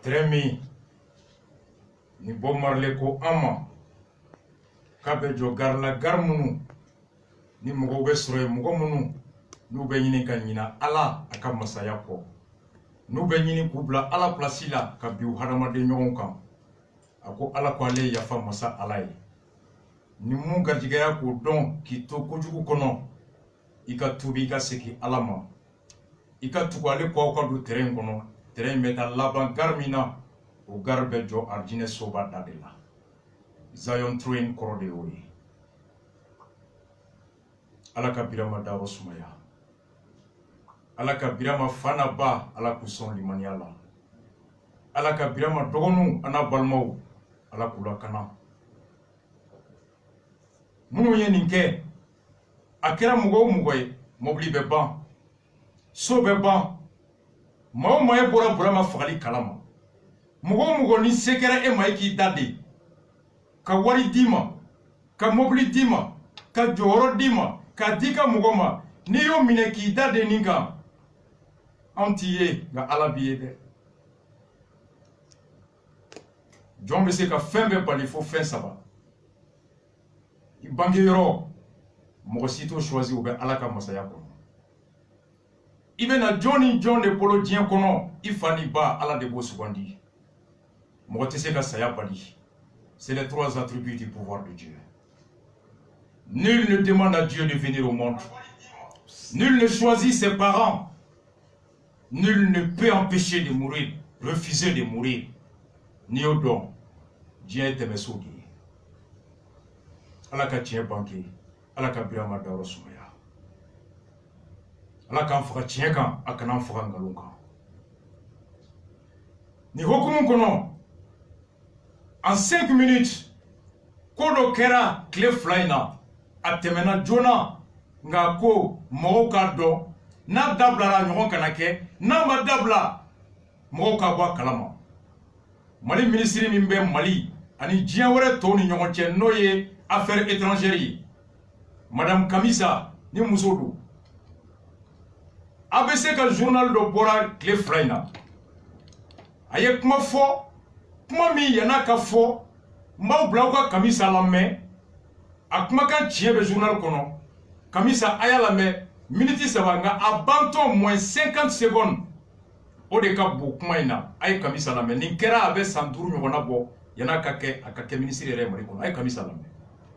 Tremi ni Bob Marley ko ama kabe jo garla garmunu ni mugo be sore mugo munu nu be nyini kan nyina ala aka masaya ko nu be nyini kubla ala plasila ka biu haramade nyon kan ako ala ko ale yafa masa alai ni mu garjigaya ko don ki to kojugu kono ika tubi ika seki alama ika tukwale ko ko du terrain kono terrain meta laban garmina o garbe jo arjine soba dadela Zion train korode oyi alaka birama dawo sumaya alaka birama fana ba ala kuson limaniala alaka birama dogonu ana balmaw ala kula kana munu ye ninke akira mugo ye mobili be ban so be ban maw maye bora burama fagali kalama mugo ni sekere e maiki dade ka wari dima ka mobili dima ka joro dima ka dika mugoma ni yo mine ki dade ninka antiye ga alabiye de jombe se ka fembe bali fo fen saba i bangi yoro mo sito choisi ou ben alaka masaya ko ibena Johnny John de polo dien kono ifani ba ala de bo sugandi mo tese ka saya bali. C'est les trois attributs du pouvoir de Dieu. Nul ne demande à Dieu de venir au monde. Nul ne choisit ses parents. Nul ne peut empêcher de mourir, refuser de mourir. Ni au don. Dieu est aimé soudi. Alaka tient banqué. Alaka birama dauro sumaya. Alaka mfaka tient kan akana mfaka ngalunga. Ni hokumu kono. En 5 minutes, kodo kera kle flyna atemena jona nga ko mo ka do na dabla la nyon kanake na ma dabla mo ka ba kalama Mali ministre mi be Mali ani jien wore to ni nyon che noye affaires étrangères madame Kamisa ni musodu ABC ka journal do bora kle flyna aye kuma fo kuma mi yana ka fo mbaw blauka Kamisa lamé akuma kan tiebe journal kono Kamisa aya lamé minute sabanga abanto moins 50 secondes o de ka bo kuma ina ay Kamisa lamé ni kera abe sanduru nyona bo yana ka ke ministre re mari kono ay Kamisa lamé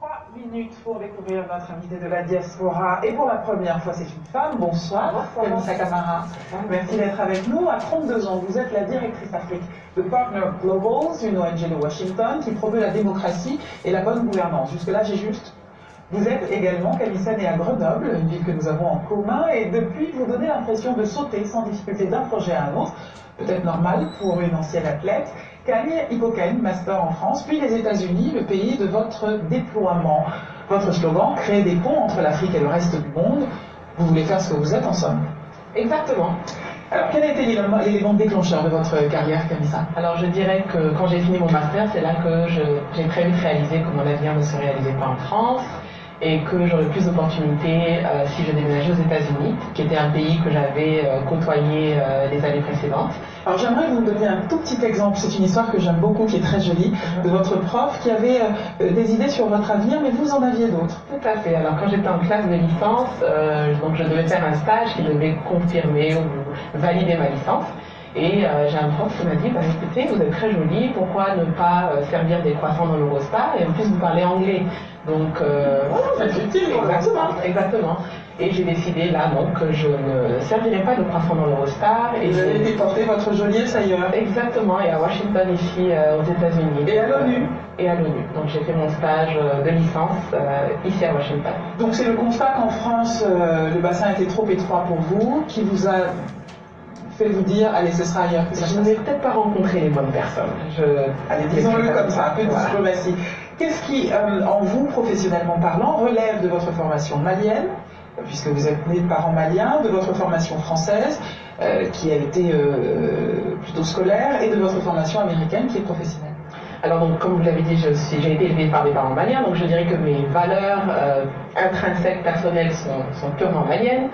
3 minutes pour découvrir notre invité de la diaspora. Et pour la première fois, c'est une femme. Bonsoir, Kamisa Camara. Merci d'être avec nous. À 32 ans, vous êtes la directrice Afrique de Partner Globals, une ONG de Washington qui promeut la démocratie et la bonne gouvernance. Jusque-là, j'ai juste... Vous êtes également, Kamisa, née à Grenoble, une ville que nous avons en commun, et depuis, vous donnez l'impression de sauter sans difficulté d'un projet à un autre, peut-être normal pour une ancienne athlète. Kanye Hippocane, master en France, puis les États-Unis, le pays de votre déploiement. Votre slogan, créer des ponts entre l'Afrique et le reste du monde. Vous voulez faire ce que vous êtes en somme. Exactement. Alors, quel a été l'élément déclencheur de votre carrière, Kamisa? Alors, je dirais que quand j'ai fini mon master, c'est là que j'ai très vite réalisé que mon avenir ne se réalisait pas en France et que j'aurais plus d'opportunités si je déménageais aux États-Unis, qui était un pays que j'avais côtoyé les années précédentes. Alors j'aimerais que vous me donniez un tout petit exemple, c'est une histoire que j'aime beaucoup, qui est très jolie, de votre prof qui avait des idées sur votre avenir, mais vous en aviez d'autres. Tout à fait. Alors quand j'étais en classe de licence, donc je devais faire un stage qui devait confirmer ou valider ma licence. Et j'ai un prof qui m'a dit, bah, écoutez, vous êtes très jolie, pourquoi ne pas servir des croissants dans l'Eurostar? Et en plus, vous parlez anglais. Donc, voilà, c'est utile. Exactement. Et j'ai décidé là, donc, que je ne servirai pas de croissants dans l'Eurostar. Et vous avez été porter votre joliesse ailleurs. Exactement, et à Washington, ici, aux États-Unis. Et à l'ONU. Et à l'ONU. Donc, j'ai fait mon stage de licence ici à Washington. Donc, c'est le constat qu'en France, le bassin était trop étroit pour vous, qui vous a fait vous dire, allez, ce sera ailleurs que ça. Je n'ai peut-être pas rencontré les bonnes personnes. Allez, disons-le comme ça, un peu de diplomatie. Qu'est-ce qui, en vous, professionnellement parlant, relève de votre formation malienne, puisque vous êtes né de parents maliens, de votre formation française, qui a été plutôt scolaire, et de votre formation américaine, qui est professionnelle? Alors donc, comme vous l'avez dit, j'ai été élevée par des parents maliens, donc je dirais que mes valeurs intrinsèques personnelles sont purement maliennes.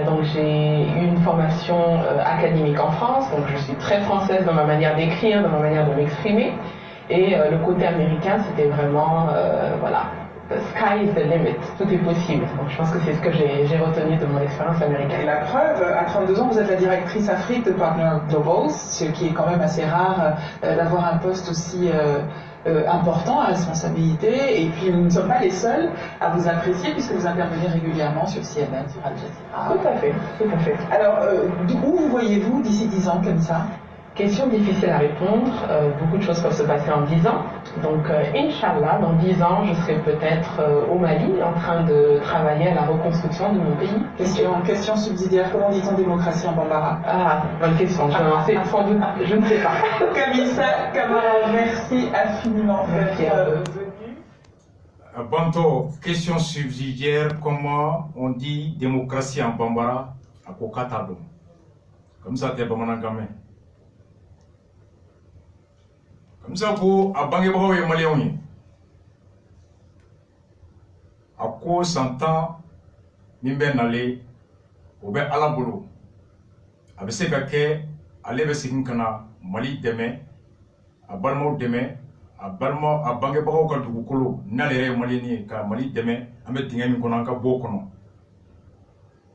Donc j'ai eu une formation académique en France, donc je suis très française dans ma manière d'écrire, dans ma manière de m'exprimer. Et le côté américain, c'était vraiment, voilà, the sky is the limit, tout est possible. Donc je pense que c'est ce que j'ai retenu de mon expérience américaine. Et la preuve, à 32 ans, vous êtes la directrice Afrique de Partner Global, ce qui est quand même assez rare d'avoir un poste aussi important à responsabilité. Et puis nous ne sommes pas les seuls à vous apprécier puisque vous intervenez régulièrement sur CNN, sur Al Jazeera. Tout à fait, tout à fait. Alors, où vous voyez-vous d'ici 10 ans comme ça? Question difficile à répondre, beaucoup de choses peuvent se passer en 10 ans. Donc, Inch'Allah, dans 10 ans, je serai peut-être au Mali en train de travailler à la reconstruction de mon pays. Question subsidiaire, comment dit-on démocratie en Bambara? Ah, bonne question, je vais lancer sans doute, je ne sais pas. Kamisa Kamara, merci infiniment d'être venu. Banto, question subsidiaire, comment on dit démocratie en Bambara à Kokatado? Comme ça, t'es Bamanangame. Comme ça, pour à Bangebao et Maléoni. À quoi s'entend Nimben Nale, au Ben Alabolo. Avec ce qu'à aller vers Sinkana, Mali demain, à Balmo demain, à Balmo, à Bangebao Kadukolo, Nalere Malini, car Mali demain, à mettre un Konanka Bokono.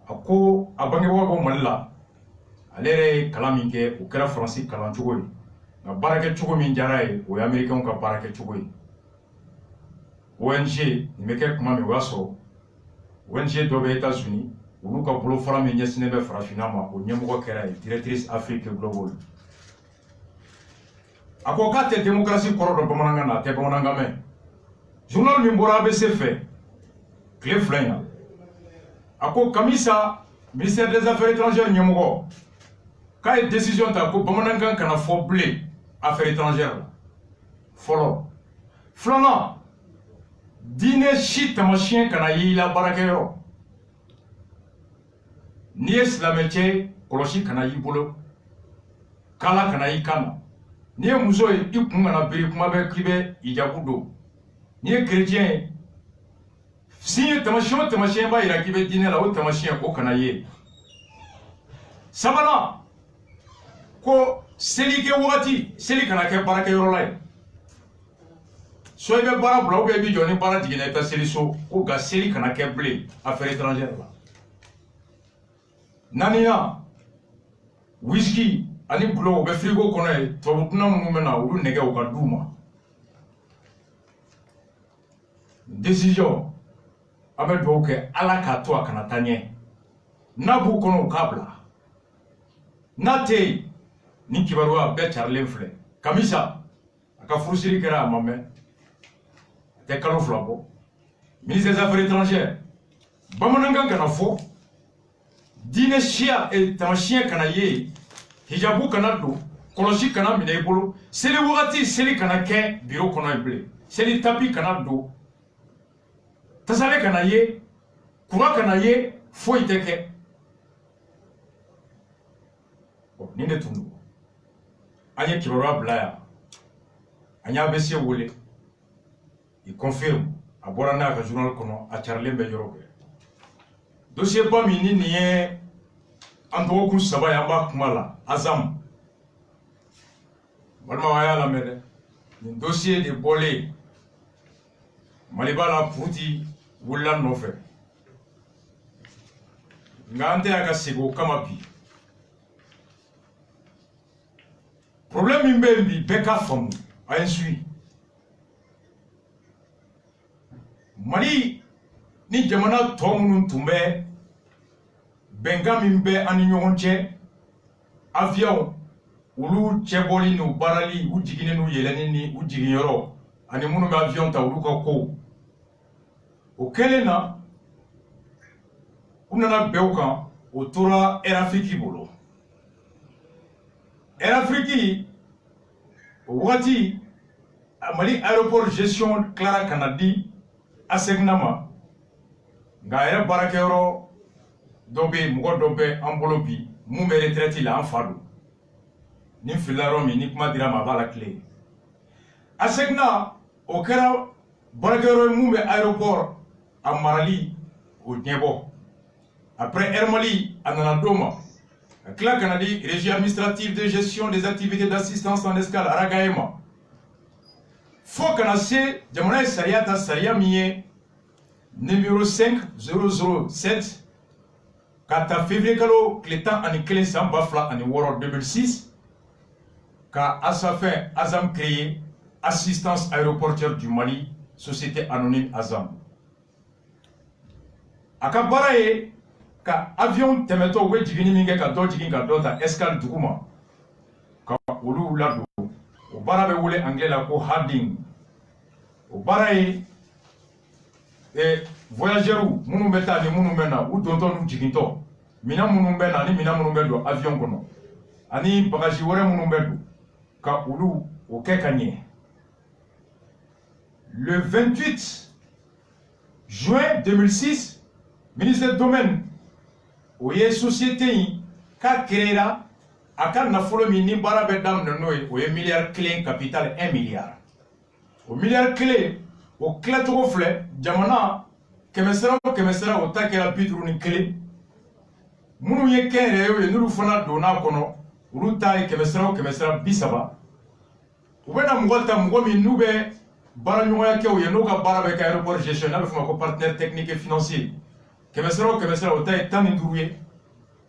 À quoi à Bangebao Malila, à l'ère Kalamike, au Kera Francis Kalanchoui. Na barake chugo min jara ye o Americain ka barake chugo ye ONG ni meke kuma mi waso ONG do be États-Unis olu ka bolo fara min ɲɛsinnen bɛ farafinna ma o ɲɛmɔgɔ kɛra ye directrice Afrique Global a ko k'a tɛ démocratie kɔrɔ dɔn bamanankan na a tɛ bamanankan mɛn journal min bɔra ABC fɛ tile fila in na a ko Kamisa ministère des affaires étrangères ɲɛmɔgɔ k'a ye décision ta ko bamanankan kana fɔ bilen affaires étrangères fɔlɔ filanan diinɛ si tamasiyɛn kana y'i la baarakɛyɔrɔ n'i ye silamɛcɛ kɔlɔsi kana y'i bolo kala kana y'i kan na n'i ye muso ye i kun kana biri kuma bɛ k'i bɛ hijabu don n'i ye chrétien ye signe tamasiyɛn o tamasiyɛn b'a yira k'i bɛ diinɛ la o tamasiyɛn o kana ye sabanan ko seli kɛ wagati seli kana kɛ baarakɛyɔrɔ la ye so i bɛ baara bila i b'i jɔ ni baara jiginna i bɛ taa seli so ko nka seli kana kɛ bilen affaire étrangère la naaninan whisky ani gulɔ u bɛ frigo kɔnɔ ye tubabu dunan minnu bɛ na olu nɛgɛ u ka d'u ma décision an bɛ dugawu kɛ ala k'a to a kana taa ɲɛ n'a b'u kɔnɔ u k'a bila n'a tɛ yen ni kibaruya bɛɛ carilen filɛ Kamisa a ka furusiri kɛra a ma mɛn a tɛ kalo fila bɔ ministre des affaires étrangères bamanankan kana fɔ diinɛ siya tamasiyɛn kana ye hijabu kana don kɔlɔsi kana minɛ i bolo seli wagati seli kana kɛ biro kɔnɔ ye bilen seli tapi kana don tasale kana ye kura kana ye foyi tɛ kɛ nin de tun don an ye kibaruya bila yan an y'a bɛ se wele i confirme a bɔra n'a ka journal kɔnɔ a carilen bɛ yɔrɔ bɛɛ dossier ba min ni nin ye an dɔgɔkun 3 ye an b'a kuma la Azam walima a y'a lamɛn dɛ nin dossier de bɔlen Mali b'a la Puruti wulila nɔfɛ nka an tɛ yan ka segin o kama bi problème min bɛ yen bi bɛɛ k'a faamu a ye n suit Mali ni jamana tɔ minnu tun bɛ bɛnkan min bɛ an ni ɲɔgɔn cɛ avion olu cɛbɔli n'u baarali u jiginni n'u yɛlɛnni ni u jiginyɔrɔ ani minnu bɛ avion ta olu ka ko o kɛlen na u nana bɛn o kan o tora Air Afrique bolo Air Afrique o wagati Mali aéroport gestion Clara kana di ASECNA ma nka a yɛrɛ baarakɛyɔrɔ dɔ bɛ yen mɔgɔ dɔ bɛ an bolo bi mun bɛ retraite la an fa don ni filila yɔrɔ min ni kuma dira ma a b'a la tile ASECNA o kɛra baarakɛyɔrɔ ye mun bɛ aéroport a marali o ɲɛbɔ Après Air Mali, Ananadoma. Cla Canadi, Régie administrative de gestion des activités d'assistance en escale, Aragaema. Faut Canacé, Jamona Sariata Sariamie, numéro 5007, 4 février, Clétan Anikele Sambafla, en War 2006, car à sa fin, Azam créé Assistance aéroportière du Mali, Société anonyme Azam. Akabaraye, ka avion temeto we jigini minge ka do jigin ka dota escale duguma ka olu lado o bara be wole anglais la ko harding o baraye voyageurs munu beta ni munu bena u tonto nu jiginto mina munu bena ni mina munu bedo avion kono ani bagage wore munu bedo ka olu o kekanye. Le 28 juin 2006, ministre du domaine oye société ka créera aka nafolo mi ni bara be dam na noy oye milliard clé capital 1 milliard o milliard clé o clé to flé jamana kemesera o takera bidru ni clé munu ye kere o ye nulu fana dona kono ulu tay kemesera bisaba o bena mugolta mugomi nube bara nyoya ke o ye no ka bara be ka aéroport gestion na be fuma ko partenaire technique et financier kemesera o tay tani duruye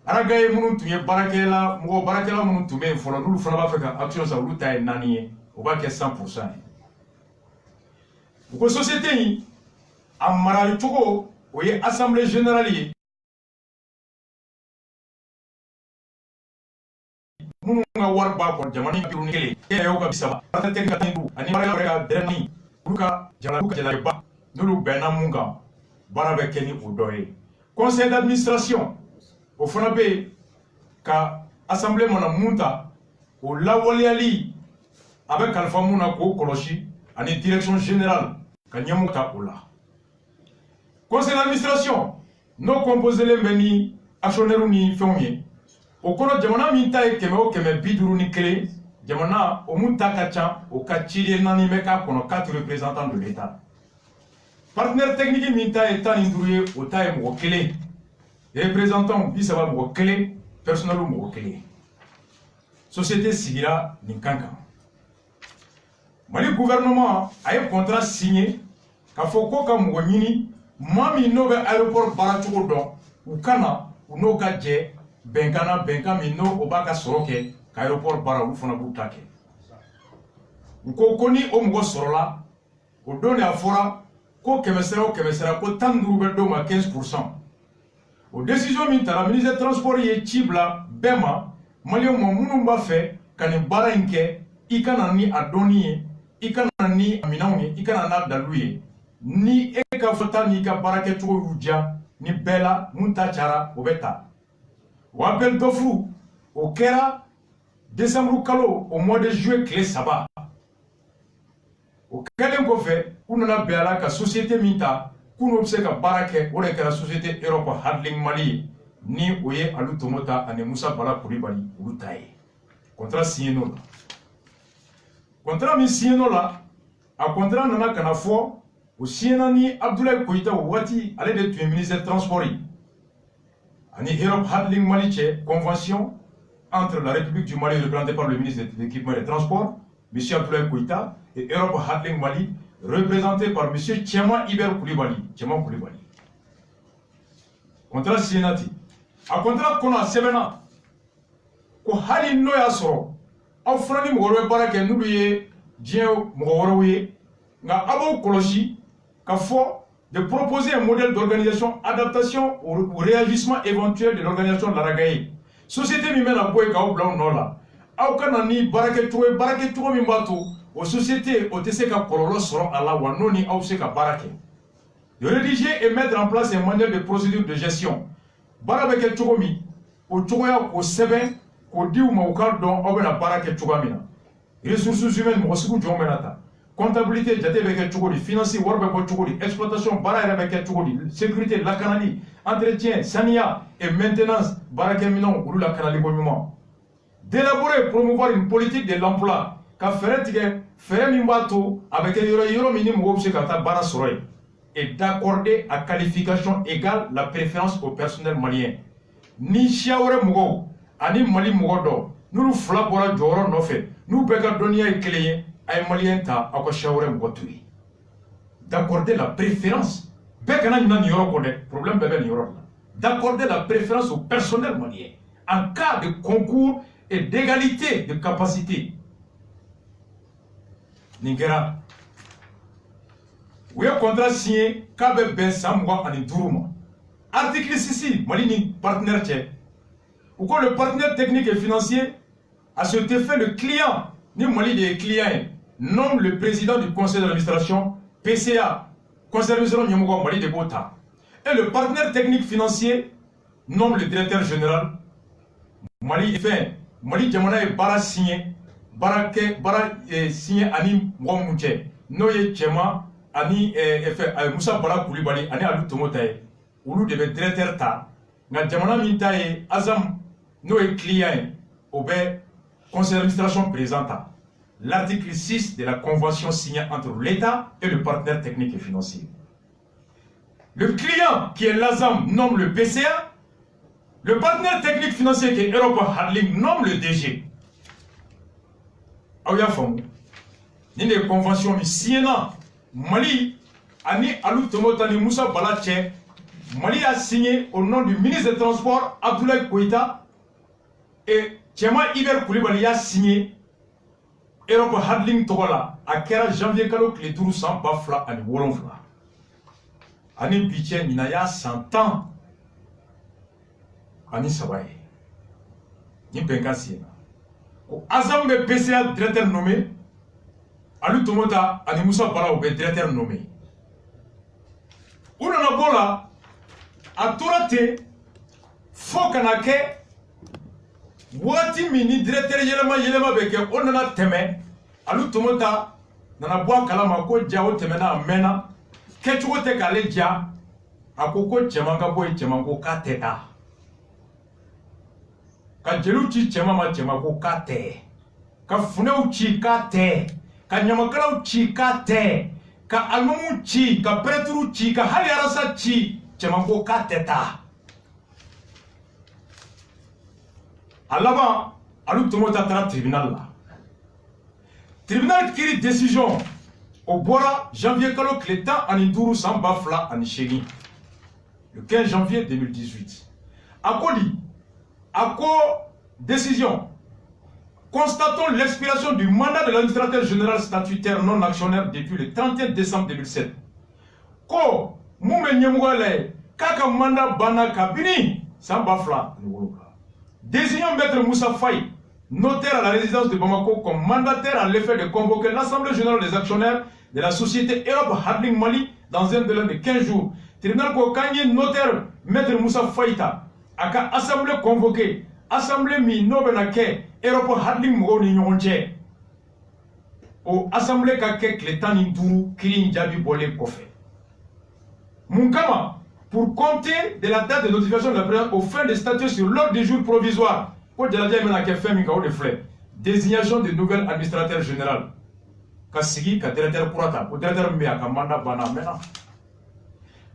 aragaye munu tunye barakela mugo barakela munu tume folo lulu fana ba feka action sa ulu tay naniye o ba ke 100%. Ko société yi amara tugo o ye assemblée générale yi munu nga war ba ko jamani biru ni kele e yo ka bisaba ta te ka tindu ani mara ka derni luka jala ba nulu bena munga bara be keni o doye conseil d'administration o fana be ka assemblée mona munta o lawaliali avec alpha muna ko koloshi ani direction générale ka nyamuta ola conseil d'administration no composé les meni actionnaire ni fenye o kono jamana min tay keme o keme biduru ni clé jamana o munta kacha o kachiri nani meka kono 4 représentants de l'état partenaire technique min tay tani ndouye o tay mo clé représentant bisaba mo clé personnel mo clé société sigira ni kankan Mali gouvernement a un contrat signé ka foko ka mo nyini mami no be aéroport barachugo don u kana u no ka je benkana mi no obaka soroke ka aéroport bara u fona bu take u ko koni o mo sorola o doni afora ko kemesera ko tanduru be do ma 15%. O décision min tara ministre des transports ye chibla bema malio mo munu ba fe kan bara inke ikana ni adoni ikana ni aminawi ikana na daluye ni eka fota ni ka barake to ruja ni bela munta chara obeta wabel dofru au kera décembre kalo au mois de juillet clé saba au kelen ko fe kunana bela ka société minta kuno se ka barake o de kera société Europe Handling Mali ni oye alu tomota ane Musa Bala Coulibaly utaye contrat signé no contrat mi signé no la a contrat nana kana fo o sienani Abdoulaye Koïta wati allait de tuer ministre des transports ani Europe Handling Mali convention entre la République du Mali représentée par le ministre de l'équipement et des transports M. Abdoulaye Koïta et Europe Handling Mali représenté par M. Tchema Iber Coulibaly contrat signati a contrat kono semena ko hali no ya soro aw frani mo woro barake nulu ye dien mo woro ye nga abo koloshi de proposer un modèle d'organisation, adaptation au réagissement éventuel de l'organisation de la Ragaye. Société mi mena boy ka obla nola. Au kanani barake tuwe mi mbato aux sociétés au TC ka kololo soro ala wanoni au se ka barake. De rédiger et mettre en place un manuel de procédure de gestion. Barabeke tuwe mi au tuwe au seben au diou ma ukar don obena barake tuwe mina. Ressources humaines mo siku jomenata. Comptabilité, financier, exploitation, sécurité, la canali, entretien, sania et maintenance, ou la canali. D'élaborer et promouvoir une politique de l'emploi, car faire mimbato avec un euro minimum est d'accorder à qualification égale la préférence au personnel malien. Ni Chiaore Mugo, ani Mali Mugodo, nous flabora Joro Nofe, nous Begadonia et Clé, ay Malien ta, ako Chiaore Mugotui. D'accorder la préférence, Bekana n'y aura pas de problème, bébé n'y aura. D'accorder la préférence au personnel malien en cas de concours et d'égalité de capacité. Ningera. Vous avez contrat signé Kabe Ben Samwa en Dourouma. Article 6, Malini partenaire tchè. Ou quand le partenaire technique et financier, à cet effet, le client, ni Mali des clients, nomme le président du conseil d'administration, PCA, conseil d'administration Nyamugo Mali de Bota. Et le partenaire technique financier nomme le directeur général. Mali, enfin, Mali Djamana est bara signé, bara signé Ani Mouche, Noye Tchema, Ani Moussa Bara Koulibaly, Ani Alou Tomotaye, Oulu de directeur ta, na Djamana Mintaye, Azam, Noye client, Obé, conseil d'administration présenta. L'article 6 de la convention signée entre l'État et le partenaire technique et financier. Le client qui est l'Azam nomme le PCA, le partenaire technique financier qui est Europe Handling nomme le DG. Aouya Famou, ni des conventions mi siena Mali, Ani Alou Tomotani Moussa Balache, Mali a signé au nom du ministre des Transports Abdoulaye Koïta et Tchema Iber Koulibaly a signé Europe Handling Togola à Kera janvier Kalo Kleturu sans Bafla Ani Wolonfla. Ani Biche Minaya 100 ans. Ani Sabaye. Ni Benkasina. Azam be PCA directeur nommé. Alu Tomota Ani Moussa Bara be directeur nommé. Unana bola a torate fo kanake wati mini directeur yelema beke onana teme Alu Tomota nana boa kalama ko jawo temena mena kechugo te kale ja akoko chemanga boy chemango ka teta ka jeluchi chemama chemako ka te ka funeu chi ka te ka nyamakala chi ka te ka almamu chi ka preturu chi ka hali arasa chi chemango ka teta alaba Alu Tomota tara tribunal la tribunal kiri décision au Bora, janvier Kalo Kletan Aninduru Sambafla Anishegi. Le 15 janvier 2018. Ako décision. Constatons l'expiration du mandat de l'administrateur général statutaire non actionnaire depuis le 31 décembre 2007. Ko Moumenyemouale, Kaka Manda Bana Kabini Sambafla. Désignons Maître Moussa Faye, notaire à la résidence de Bamako, comme mandataire à l'effet de convoquer l'Assemblée générale des actionnaires de la société Europe Handling Mali dans un délai de 15 jours. Tribunal Kokanye, notaire Maître Moussa Faïta, aka assemblée convoquée, assemblée mi nobenake, Europe Handling Mouni Nyonche. Au assemblée kake Kletani Dourou, Kirin Djabi Bolé Kofe. Munkama, pour compter de la date de notification de la présence au fin de statut sur l'ordre du jour provisoire, pour désignation de nouvel administrateur général. Kasigi, directeur Kurata, ou directeur Mbea, Kamanda Bana Mena.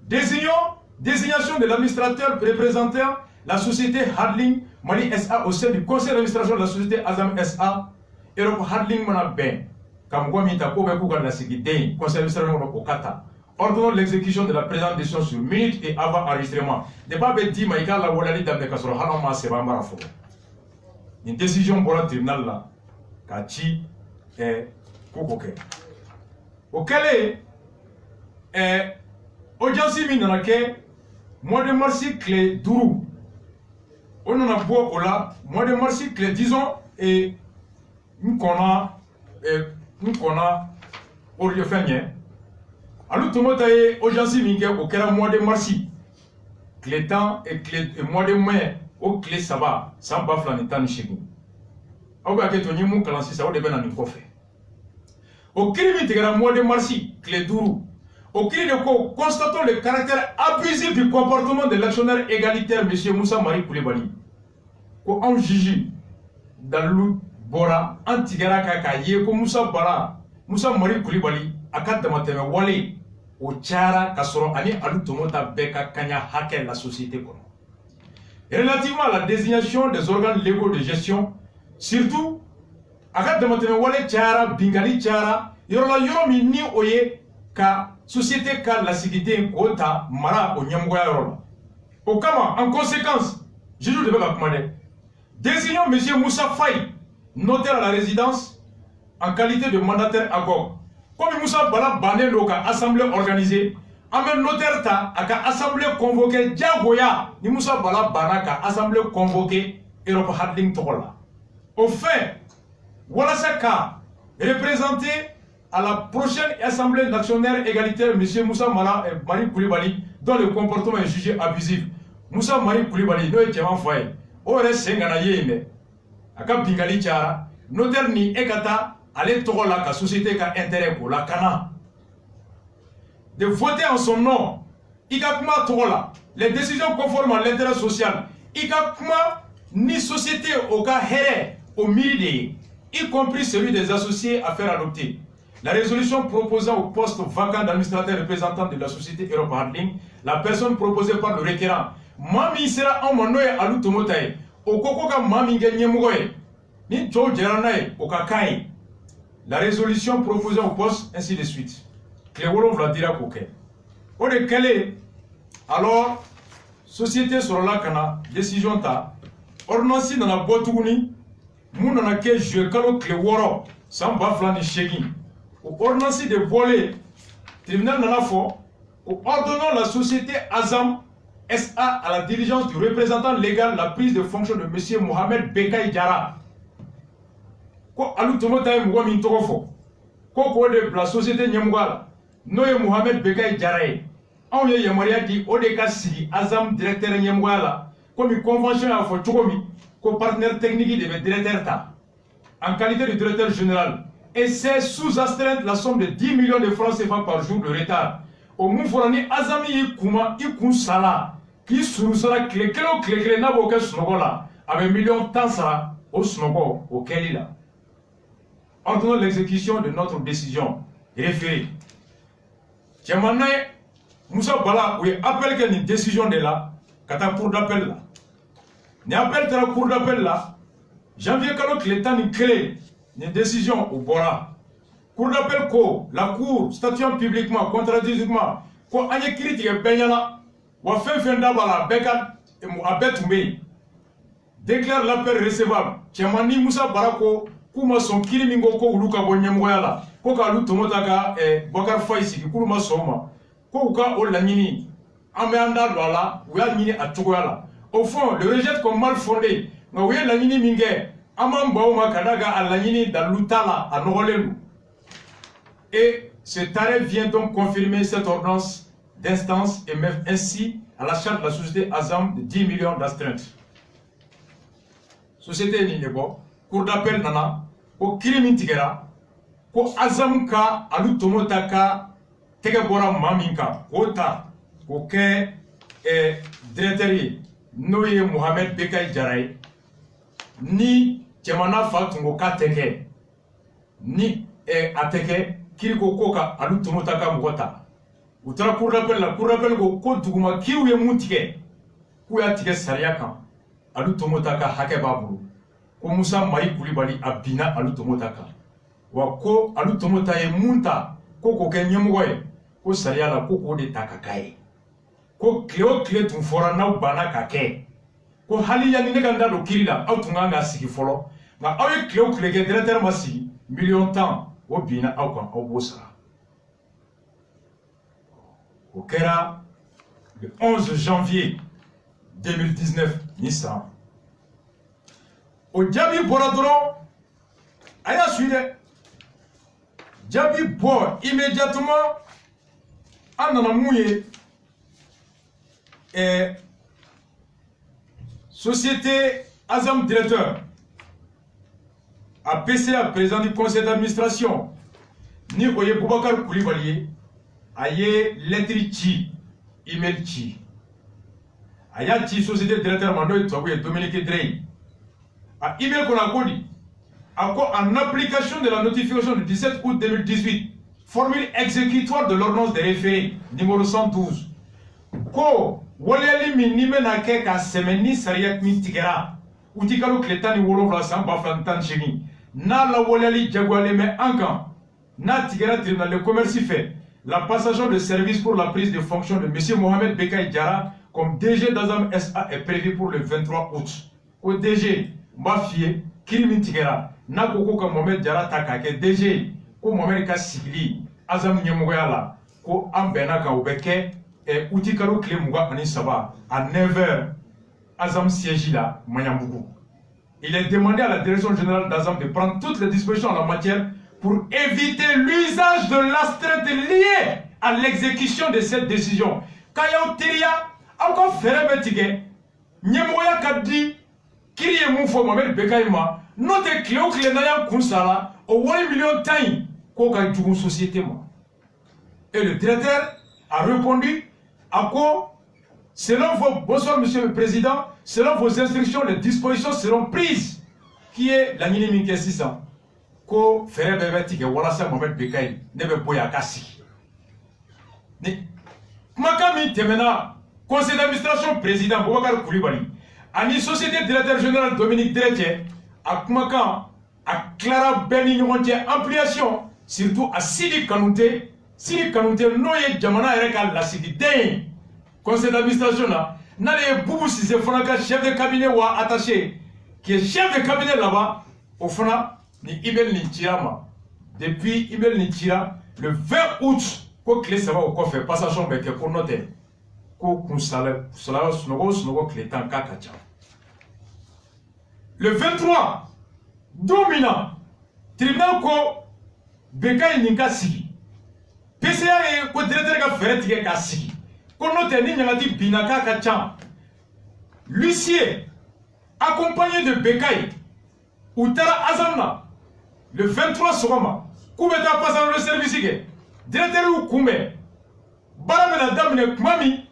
Désignation de l'administrateur représentant la société Handling Mali SA au sein du conseil d'administration de la société Azam SA, Europe Handling Mana Ben, Kamgwamita Kobekou Ganasigi Den, conseil d'administration de Kokata. Ordonnons l'exécution de la présente décision sur minute et avant enregistrement. Débat Bedi Maïka la Wolali Damekasoro Hanama Seba Marafo. Une décision pour le tribunal là, Kachi et Kokoke. Auquel est audience minanake, mois de mars clé Dourou. On en a beau là, mois de mars clé disons et nous connaissons au lieu fait. Alors tout le monde est audience mingue auquel mois de mars clé temps et mois de mai. Au clé ça va, sans baflanitan chez au gars que tu n'y mou calanci ça au début d'un coffre. Au crime de mois de marci, clé Dourou. Au cri de quoi constatons le caractère abusif du comportement de l'actionnaire égalitaire M. Moussa Mari Koulibaly. Ko on juge dans le Bora, Antigara Kaka, Yeko Moussa Bara, Moussa Mari Koulibaly, à 4 de matin, Wale, o cayara ka sɔrɔ ani alu tomota bɛɛ ka kaɲa hakɛ la société kɔnɔ. Relativement à la désignation des organes légaux de gestion, surtout a ka damatɛmɛ wale cayara, bingali cayara, yɔrɔ la yɔrɔ min ni o ye ka société ka lasigiden k'o ta mara o ɲɛmɔgɔya yɔrɔ la. O kama, en conséquence, juge de bɛ ka kuma dɛ. Désignons M. Moussa Faye, notaire à la résidence, en qualité de mandataire AGOG. Comme Moussa Bala bannen do ka assemblée organisée, en même notaire ta a ka assemblée convoquée Diagoya, ni Moussa Bala bana ka assemblée convoquée Europe Hadling Togola. Au fait, voilà ça qu'a représenté à la prochaine assemblée nationale égalitaire M. Moussa Marie Koulibaly, dont le comportement est jugé abusif. Moussa Marie Koulibaly, nous étions foyer. Ore sengana yeme aka bingali chara notaire ni ekata ale togola ka société ka intérêt pour la kana de voter en son nom ika kuma togola les décisions conformes à l'intérêt social ika kuma ni société au cas here au milieu y compris celui des associés à faire adopter la résolution proposant au poste vacant d'administrateur représentant de la société Europe Handling la personne proposée par le requérant Mami sera en monoye alu tomotaye. Okoko ka mami genye mougoye. Ni jo jeranaye okakaye. La résolution proposée au poste, ainsi de suite. Cléwolo vla dira koke. O de kele, alors, société sur la kana, décision ta, ordonnance dans la botuguni, moun dans la ke jue kalo Cléwolo, sans bafla ni shegi. Ou ordonnance de voler, tribunal dans la fo, ou ordonnant la société Azam, SA à la diligence du représentant légal la prise de fonction de M. Mohamed Bekay Diara. Ko alu tomota e mwa min togofo. Ko de la société Nyamwala. Noye Mohamed Bekay Diara. On ye yamaria di odeka sigi Azam directeur Nyamwala. Comme convention a fo chogomi ko partenaire technique de directeur ta. En qualité de directeur général. Et c'est sous astreinte la somme de 10 millions de francs CFA par jour de retard. Au Moufourani Azami Yikuma Yikunsala. Qui surusara clé na boke snogola avec millions tansara au snogo au kelila. Ordonnons l'exécution de notre décision référée. Tiamanaye Moussa Bala oui appelle que une décision de là kata cour d'appel là. Ni appel de la cour d'appel là. Janvier kalo que l'état ni clé une décision au Bora. Cour d'appel ko la cour statuant publiquement contradictoirement ko anye critique benyana. Wa fen dabala beka abetumbe déclare l'appel recevable Tiamani Moussa Barako kuma son kilimingo ko uluka bonyamgoyala ko ka lu tomota ka Bokar Faisi ki kuluma soma ko uka o lanyini ambe anda lwala uya nyini atugoyala au fond le rejette comme mal fondé nga uya lanyini minge amamba o makadaga alanyini dalutala anogolelu et cet arrêt vient donc confirmer cette ordonnance d'instance et même ainsi à la charte de la société Azam de 10 millions d'astreinte. Société Ninebo, cour d'appel nana, au Kilimintigera, ko Azam ka alu tomotaka tegebora maminka, ota, ko ke directeur Noye Mohamed Bekay Diaraye, ni Tiamana Fatungo ka teke, ni ateke, kiriko koka alu tomotaka mugota. Outra cour d'appel ko duguma kiw ye mutike ku ya tige sariya kan alu tomotaka hake babulu ko Moussa Marie Koulibaly abina alu tomotaka wa ko alu tomota ye munta ko ko ke nyemoye ko sariya la ko de takakaye ko clé tun fora na bana kake ko hali ya ni ganda do kirila aw tunga sigi folo na aw ye clé ke directeur masi million temps o bina aw kan aw bosa. Au Kera, le 11 janvier 2019, Nissan. Au Djabi Boradron, Aya suivi. Djabi Bor, immédiatement, en Anamouye, et société Azam directeur, APCA, président du conseil d'administration, ni Oye Boubacar Koulibaly, aye lettre ci email ci aya ci société directeur mando tobuye Dominique Drey a email qu'on a codi en application de la notification du 17 août 2018 formule exécutoire de l'ordonnance de référé, numéro 112. Ko, waliali min ni mena ke ka semeni sariyat min tigera. Uti kalo kletani wolofla san baflantan cheni. Na la waliali jagwale me ankan. Na tigera tribunal de commerce fait la passation de service pour la prise de fonction de M. Mohamed Bekay Diarra comme DG d'Azam SA est prévu pour le 23 août. Au DG, Mafie, Kirimin Tigera, na koko ka Mohamed Diarra takake DG, ko Mohamed ka sigili, Azam Nyemogoyala, ko ambena ka ubeke, et Utikaro Klemuga ani Saba, à 9h, Azam siège là, Mayambougou. Il est demandé à la direction générale d'Azam de prendre toutes les dispositions en la matière pour éviter l'usage de l'astreinte liée à l'exécution de cette décision. Kaya Teria, encore faire betige, Nyemoya Kadi, Kiri Moufo Mohamed Bekaïma, note Cléo Klenaya Kounsala, au 1 million de temps, Koka Djougou Société. Et le directeur a répondu à quoi, selon vos, bonsoir Monsieur le Président, selon vos instructions, les dispositions seront prises, qui est la Ninimike 600. Ko fere bebe tige wala sa Mohamed Bekay nebe boya kasi ni makami temena conseil d'administration président Boubacar Koulibaly ani société directeur général Dominique Dretche akmaka a Clara Beni Nyonche ampliation surtout à Sidi Kanouté noye jamana ereka la Sidi den conseil d'administration là nale Boubou Cissé Fonaka chef de cabinet ou attaché qui est chef de cabinet là-bas au Fona ni Ibel ni Tirama. Depuis Ibel ni Tira, le 20 août, ko clé ça va au coffre, passation beke ko noter. Ko kunsale, cela snogo clétan kakacha. Le 23, dominant, tribunal ko Bekay ninka sigi. PCA e ko directeur ka fereti ka sigi. Ko noter ni nyangati binaka kacha. L'huissier, accompagné de Bekay, Outara Azamna, le 23 Sogama, Koubeta passant le service, directeur ou Koumbe, Balamena Damine Kmami,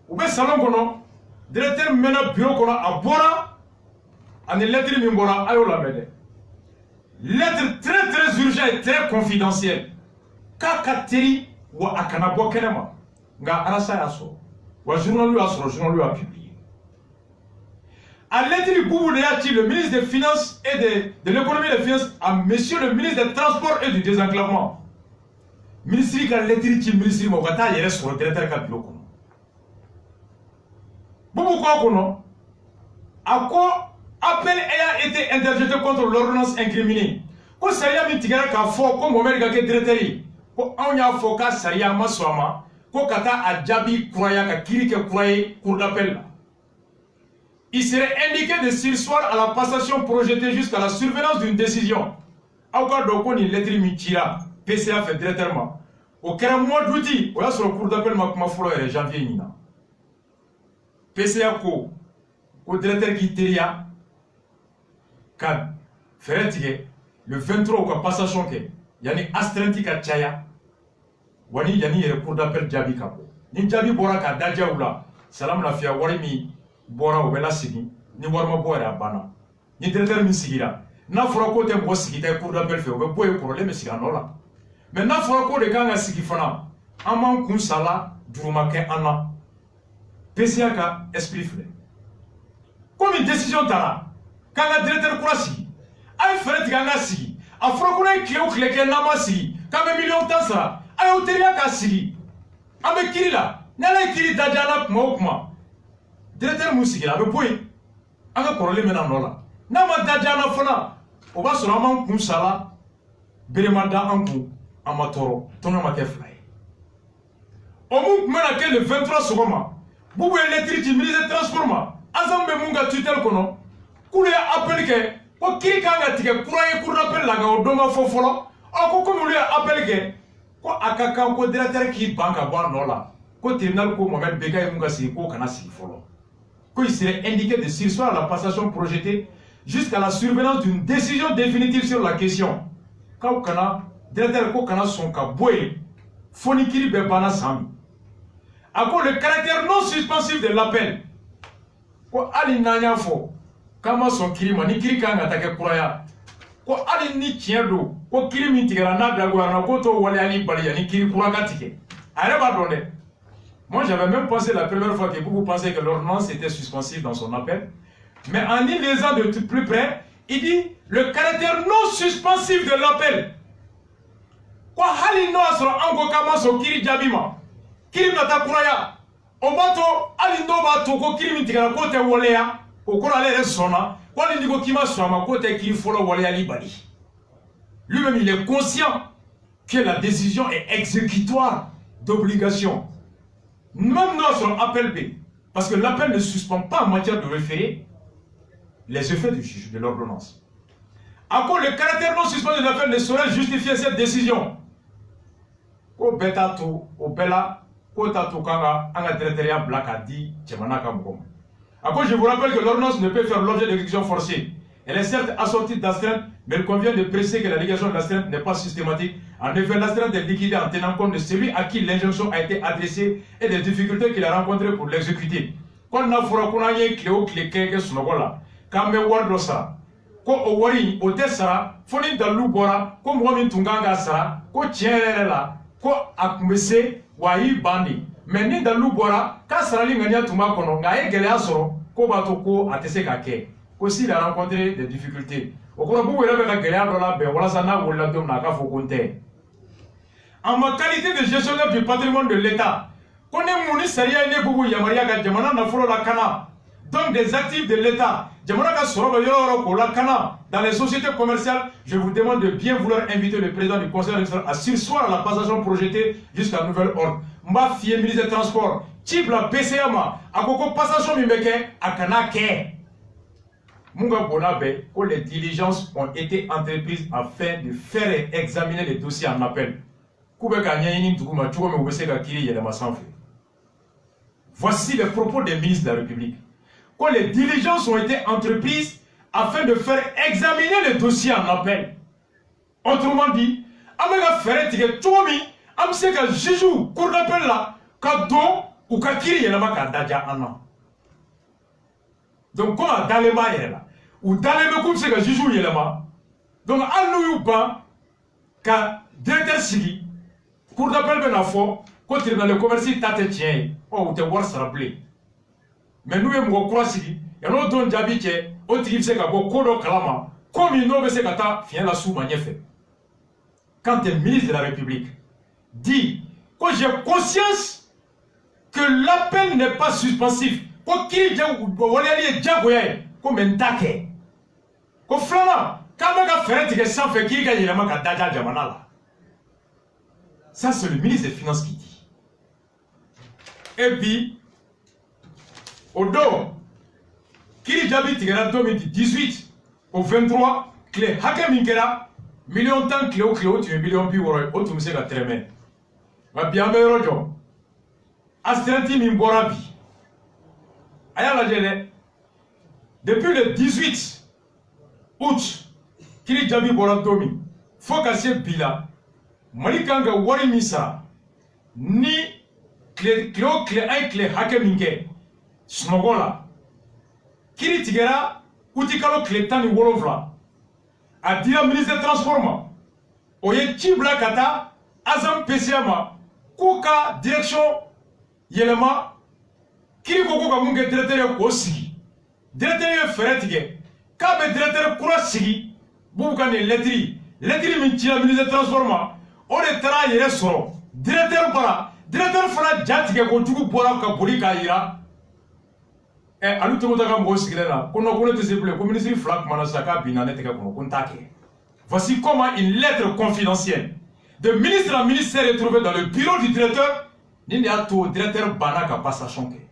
Oube Salon Kono, directeur Mena Bureau Kono à Bora, en lettre Mimbora Ayola Mede. Lettre très urgente et très confidentielle. Kakateri ou Akanabo Kenema, Nga Arasa Yaso, ou journal lui a publié. À lettre du Boubou Néati, le ministre des Finances et de l'économie et des Finances, à monsieur le ministre des Transports et du Désenclavement. Ministre qui a lettre du ministre Mogata, il reste sur le directeur Kapilo. Boubou quoi qu'on à quoi appel a été interjeté contre l'ordonnance incriminée. Ko Saria Mitigara ka fo ko Mohamed Gake directeur. Ko anya foka Saria Maswama, ko kata a Djabi Kroya ka Kirike Kroye cour d'appel. Il serait indiqué de surseoir à la passation projetée jusqu'à la surveillance d'une décision. Encore donc on y lettre Mitira, PCA fait directement. Au mois d'août, on a sur le cours d'appel Makmafolo et janvier Nina. PCA ko, au directeur Giteria, kad Ferretige, le 23 au passation ke, yani astrentika Tchaya, wani yani le cours d'appel Djabi Kapo. Ni Djabi Boraka Dadja Oula, salam la fia warimi. Bora ou bela sigi, ni warma boire à bana. Ni directeur mi sigira. Na fura ko te bo sigita pour d'appel fait, ou boye problème siganola. Mais na fura ko de kanga sigi fana. Aman kun sala, durumake ana. PCA ka esprit flé. Comme une décision tara. Kanga directeur kura sigi. Ay feret kanga sigi. A fura ko na kio kleke nama sigi. Kame million tansa. Ay hotelia ka sigi. Ame kirila. Nala kiri dajana kuma okuma. Directeur Moussiki, avec Boy, avec problème maintenant là. Nama Dadjana Fona, on va sur un Kounsala, Beremada Ankou, Amatoro, Tonamake Fly. Au moment où le 23 Sogoma, Boubou électrique, ministre des Transports, Azam Bemunga tutel kono, Koulé appelle que, pour qui kanga tike, Kouraye Kourapel Laga, au Doma Fofolo, Oko comme lui appelle que, quoi Akaka, quoi directeur qui banque à boire nola, quoi tribunal, quoi Mohamed Bekay Munga si, quoi Kanasi Folo. Qu'il serait indiqué de surseoir à la passation projetée jusqu'à la surveillance d'une décision définitive sur la question. Quand directeur Kokana son kaboué, Fonikiri Bebana Sami. À cause le caractère non suspensif de l'appel, ko Ali Nanya Fo, Kama son Kirima, Nikiri Kang attaqué Kuraya, ko ali ni tiendo ko kiri min tigara na da gouvernement ko to wale ali bali yani kiri kuraka tike ale ba donné. Moi j'avais même pensé la première fois que beaucoup pensaient que l'ordonnance était suspensive dans son appel, mais en y lisant de tout plus près, il dit le caractère non suspensif de l'appel. Quoi hali no asro ango kama so kiri jabima kiri nata kuraya obato ali no bato ko kiri min tigara ko te wale ya ko ko ale resona. Lui-même, il est conscient que la décision est exécutoire d'obligation. Même notre appel B, parce que l'appel ne suspend pas en matière de référé les effets du juge, de l'ordonnance. Encore, le caractère non suspendu de l'appel ne saurait justifier cette décision. Ko betato, o bela, ko tato kanga, anga tereteria blaka di, tchemanaka mkom. Encore, je vous rappelle que l'ordonnance ne peut faire l'objet d'exécution forcée. Elle est certes assortie d'astreinte, mais il convient de préciser que la négation de l'astreinte n'est pas systématique. En effet, l'astreinte est liquidée en tenant compte de celui à qui l'injonction a été adressée et des difficultés qu'il a rencontrées pour l'exécuter. Quand on a fait Cléo Cléquin Snogola, quand on a wardo ça, quand on a wari, on a sara, foni dalou bora, comme Wami Tunganga sara, quand tiens là, quand a commencé, wahi bandi. Mais ni dalou bora, quand sara li ngania tuma kono, ngaye gele asoro, ko batoko atese kake. Aussi il a rencontré des difficultés. Au cours de en ma qualité de gestionnaire du patrimoine de l'État, donc des actifs de l'État, dans les sociétés commerciales, je vous demande de bien vouloir inviter le président du conseil d'administration à surseoir à la passation projetée jusqu'à nouvel ordre. M'a fié ministre des Transports, Tibla PCMA, à Koko passation Mimeke, à Kanake. Munga Bonabe, où les diligences ont été entreprises afin de faire examiner les dossiers en appel. Voici les propos des ministres de la République. Quand les diligences ont été entreprises afin de faire examiner les dossiers en appel. Autrement dit, Amega Ferret Tomi, Amseka Jiju, cour d'appel là, Kado ou Kakiri Yelama Kadaja Anna. Donc, quand on a dans les mailles, ou dans les mecs, c'est que Jiju Yelama. Donc, à nous, quand directeur Sigi, cour d'appel ben afo, quand il est dans le commerce, tate tient, oh, ou te voir se rappeler. Mais nous, on croit Sigi, et nous, don Djabite, on dit que c'est que Kodo Kalama, comme il nous, c'est que ta fien la sous magnifique. Quand un ministre de la République dit que j'ai conscience que l'appel n'est pas suspensif, ko kiri wale ali jagoye ko mentake ko flana kama ka fereti ke sans fait kiri ka yelama ka daja jamana la. Ça c'est le ministre des Finances qui dit. Et puis au dos kiri jabi tigera 2018 au 23 clé hake minkera million tan clé tu million pi woro o tum se ka treme ba bien me rojo astranti min borabi. Depuis le 18 août, Kiri Jabi Borantomi, Fokase Bila, Malikanga Wari Misa, ni Cléo Clé 1 Clé Hakeminke, Snogola, Kiri Tigera, Utikalo Clé Tani Wolovla, a dit la ministre des Transports, Oye Tibla Kata, Azam PCMA, Kuka Direction Yelema, Kiri koko ka munge directeur ko sigi directeur feretige ka be directeur kura sigi bubu kan lettre min ci la ministre des transports o de tara yere soro directeur bara directeur fana jatige ko jugu bora ka boli ka yira e alu to mota ka mo sigi la ko no ko ne te simple ko ministre flak mana saka binane te ka ko contacter. Voici comment une lettre confidentielle de ministre à ministre est retrouvée dans le bureau du directeur ni a to directeur bana ka passation ke.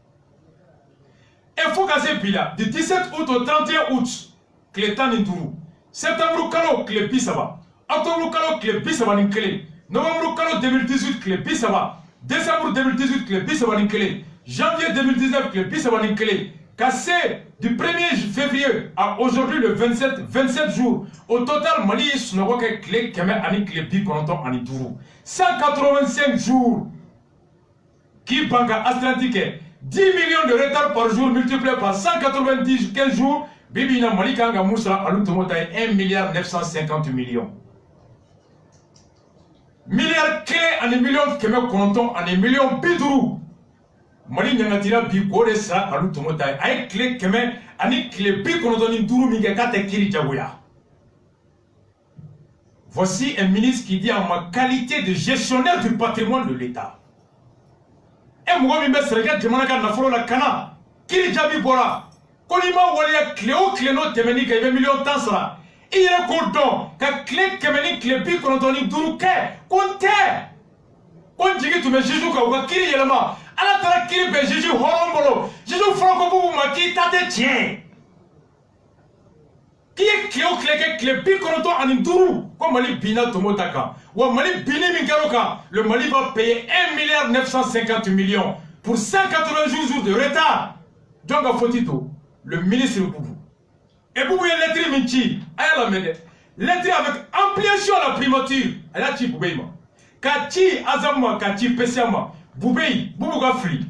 Il faut qu'à Bila, du 17 août au 31 août, Clétan Nitourou, septembre Kalo, Clépi Saba, octobre Kalo, Clépi Saba Ninkele, novembre Kalo 2018, Clépi Saba, décembre 2018, Clépi Saba Ninkele, janvier 2019, Clépi Saba Ninkele, cassé du 1er février à aujourd'hui le 27 jours, au total, Mali, Snogoke, Clé, Keme, Ani, Clépi, Kononton, Anitourou, 185 jours, qui banque Atlantique, 10 millions de retard par jour multiplié par 190 15 jours, Bibina Malika Moussa Aloutomota 1 milliard 950 millions. Milliard clé en millions Kemek Konton en millions Bidou. Mali Nyangatira Bikore Sa Aloutomota ay clé Kemek ani clé Bikonotoni Dourou Migakate Kiri Jaouya. Voici un ministre qui dit en ma qualité de gestionnaire du patrimoine de l'État. Et moi, je me suis dit, je me suis dit, Kiri Jabi Bora. Kolima Walia Cléo Cléno Temeni qui avait million de temps. Il y a un cordon, que clé Kemeni Clépi Kontoni Dourouke, Konte. On dit que tu me juges ou Kiri Yelama. À la tara Kiri be Jésus Horombolo. Jésus Franco Boubou Maki Tate Tien. Qui est Cléo Clépi Konton en Dourou, comme Mali Bina Tomotaka. Ou Mali Bini Mingaroka. Le Mali va payer 1 milliard 950 millions pour 180 jours de retard. Donc, à Fotito. Le ministre Boubou. Et Boubou est lettré Minchi. Aïe la mède. Lettré avec ampliation à la primature. Aïe la chi Boubéima. Kati Azama, Kati Pessiama. Boubéi, Boubou Gafri.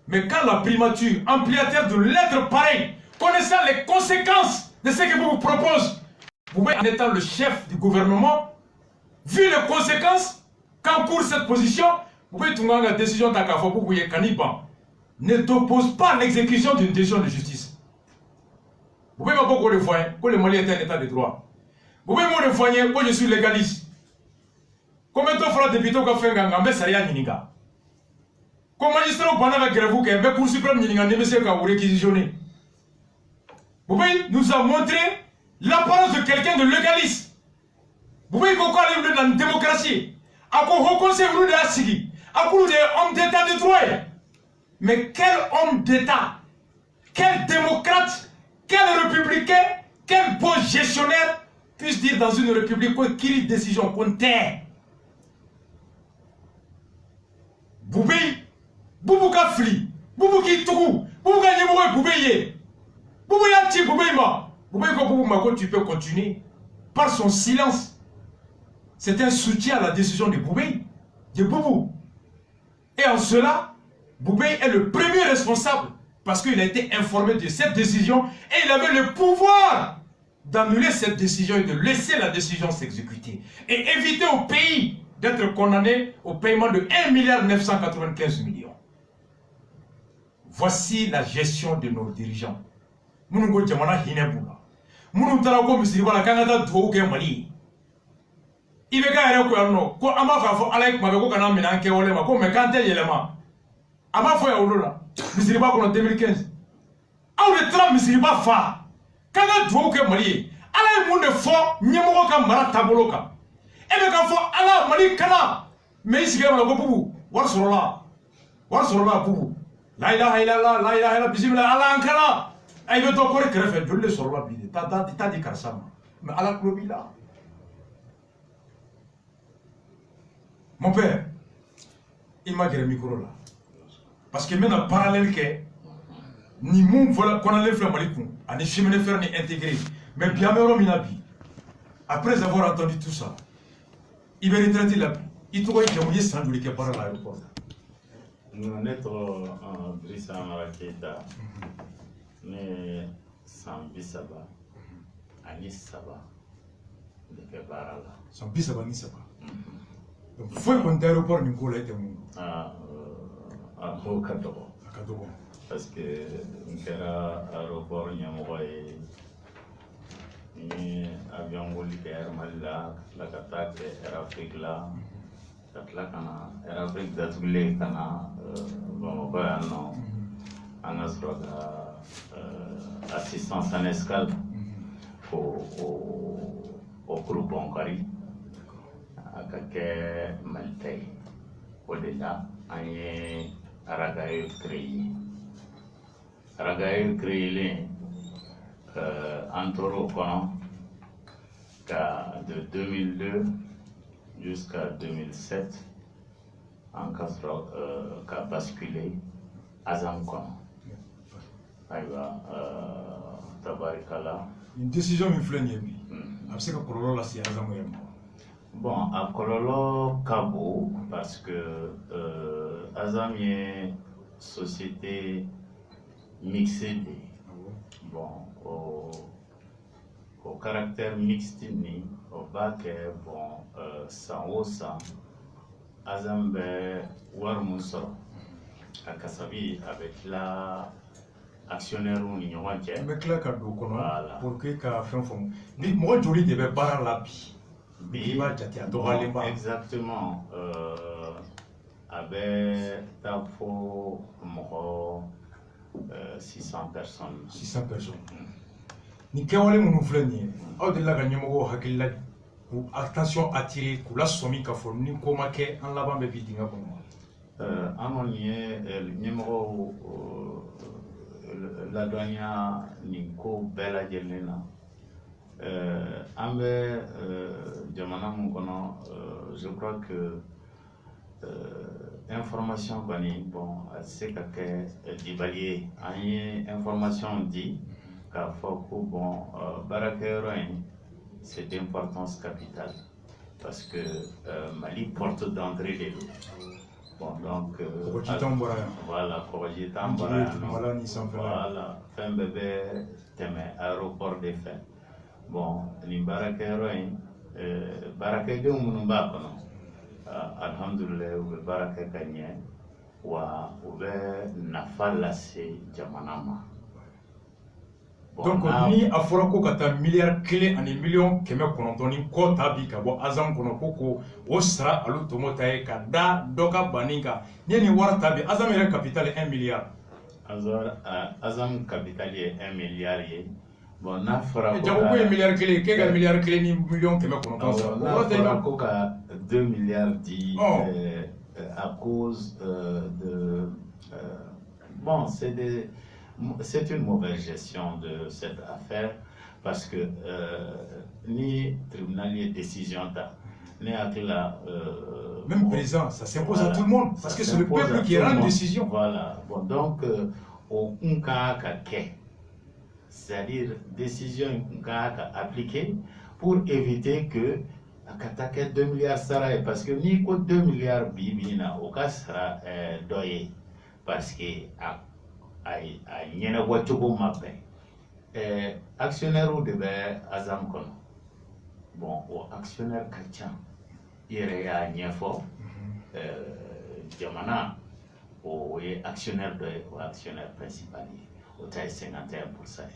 Mais quand la primature, ampliateur de lettres pareilles, connaissant les conséquences de ce que Boubou propose, Boubéi en étant le chef du gouvernement, vu les conséquences qu'encourt cette position, Boubéi Tunganga décision d'Akafo Boubou et Kaniban ne t'oppose pas à l'exécution d'une décision de justice. Vous pouvez pas beaucoup le voir, que le Mali est un état de droit. Vous pouvez pas le voir, que je suis légaliste. Combien de fois député qui a fait un gambé, ça y est, Nininga. Comme magistrat, on a grève, qui est Cour suprême, Nininga, ne monsieur qui a réquisitionné. Vous voyez, nous a montré l'apparence de quelqu'un de légaliste. Vous voyez qu'on est dans la démocratie. À quoi on conseille de la Sigi, à quoi des hommes d'État de droit. Mais quel homme d'État, quel démocrate, quel républicain, quel bon gestionnaire puisse dire dans une république qu'il décision qu'on tait. Boubé, Boubou Kafli, Boubou Kitou, Boubou Ganyemoué, Boubéye, Boubou Yati, Boubéima, Boubou Mako, tu peux continuer par son silence. C'est un soutien à la décision de Boubé, de Boubou. Et en cela, Boubé est le premier responsable parce qu'il a été informé de cette décision et il avait le pouvoir d'annuler cette décision et de laisser la décision s'exécuter et éviter au pays d'être condamné au paiement de 1 milliard 995 millions. Voici la gestion de nos dirigeants. Nous Djamana Hinebula. Nous Tarako Misribala Kanada Dwouke Mali. Il veut que nous ko amaka alaik mabeko kana minanke olema ko mekante yelema. Ama fo ya olola. Misiriba kono 2015. Aw de tra misiriba fa. Kana Dwouke Mali. Ala mu ne fo nyemogo ka mara tabolo ka. Ebe ka fo ala Mali kana. Me isige ma ko bubu. War sorola. War sorola bubu. La ilaha illallah, la ilaha illallah, bismillah, Allah ankara. Ay be to ko krefe jolle sorola bi. Ta di karsama. Mais ala klobi là. Mon père, il m'a guéri le micro là. Parce que maintenant, parallèle que ni mon voilà qu'on a les fleurs malikoun, à ni chemin de fer ni intégré, mais bien meilleur minabi. Après avoir entendu tout ça, il va retraiter la vie. Il trouve qu'il y a moyen sans doute qu'il parle à l'aéroport. Nous sommes en Brissa Maraketa, mais sans Bissaba, Anis Saba, de Kebarala. Sans Bissaba, Anis Saba. Donc, il faut qu'on ait l'aéroport de Ngola et de Moun. À Kadogo. Parce que l'aéroport, il y a un avion qui est là, la Qatar, l'Afrique là, l'Afrique d'Azulé, on a assistance en escale au groupe Onkari. Kake Maltais. Au-delà, on est Aragaï créé. Aragaï créé en Toro de 2002 jusqu'à 2007, en cas basculé à Zamkono. Tabarikala. Une décision influente. Après que Kololo la c'est Azamoyama. Bon, à Kololo Kabo, parce que Azam est société mixée. Bon, au caractère mixte ni au bac bon sans haut sans Azambe Warmusor à Kassabi avec la actionnaire ou Ninywanke. Mais clair qu'à do kono pour que ka fin fond. Ni mo joli de be bara la bi. Ba jati a dogale ba. Exactement. Avec Tafo mo 600 personnes. 600 personnes. Ni kewale munu flani. Aw de la ga nyemo hakilla pour attention attirer pour la somme ka fo ni ko make an laban be bidinga ko. Amonie le numéro la douanière Nico Bella Jelena. Ambe Jamana Munkono, je crois que information bon, c'est que Dibalier a une information dit qu'à Foko, bon, Barakeroin, c'est d'importance capitale parce que Mali porte d'entrée des lots. Bon, donc, voilà, voilà, fin bébé, thème, aéroport des fins. Bon, les barakeroin, baraké de Mounoumba, alhamdoulilah, ou le baraké gagné, ou n'a pas lassé Jamanama. Donc, ni a fɔra ko ka taa miliyari 1 ani miliyɔn 900 kɔ ta bi ka bɔ Azam kɔnɔ ko o sara alu tomo ta ye ka da dɔ ka banni kan ni ye nin wari ta bi Azam yɛrɛ capital ye 1 milliard. Azam capital ye 1 milliard ye. Bon, n'a fɔra ko jago ko ye miliyari 1 k'e ka miliyari 1 ni miliyɔn 900 sara. N'a fɔra ko ka 2 milliards di à cause de bon, c'est une mauvaise gestion de cette affaire parce que ni tribunal ni décision ni la même président, ça s'impose à tout le monde parce que c'est le peuple qui rend une décision. Voilà. Bon, donc au cas c'est-à-dire décision appliquée pour éviter que à 2 milliards sera parce que ni 2 milliards bibina au cas sera doyé parce que a nyene wachogo mabe actionnaire ou debe Azam kono bon o actionnaire kachan yere ya nyefo jamana o ye actionnaire de o actionnaire principal o tay 51%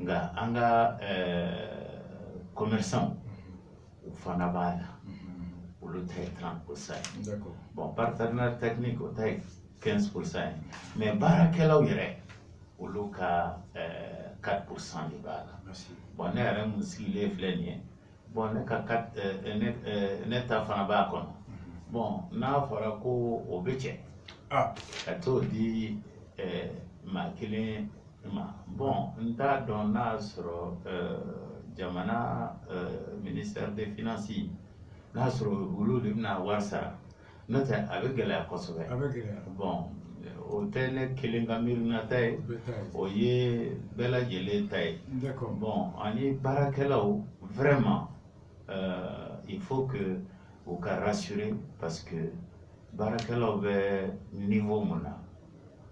nga anga commerçant ou fanabala ou le tay 30%. D'accord. Bon, partenaire technique o tay 15%, mais Barakela yere au loka 4% de bala. Bon, ne a un muscle flânier. Bon, ne ka 4 neta fanaba kono. Bon, na fara ko obeche. Ah, Kato di makile ma. Bon, nta donna sur jamana ministère des finances. Na sur ulu libna warsara. Note avec la Kosovo. Bon, hôtel Kelingamir Natay, Oye Bella Geletaï. D'accord. Bon, on est Barakelao, vraiment, il faut que vous rassurez parce que Barakelao veut niveau mona,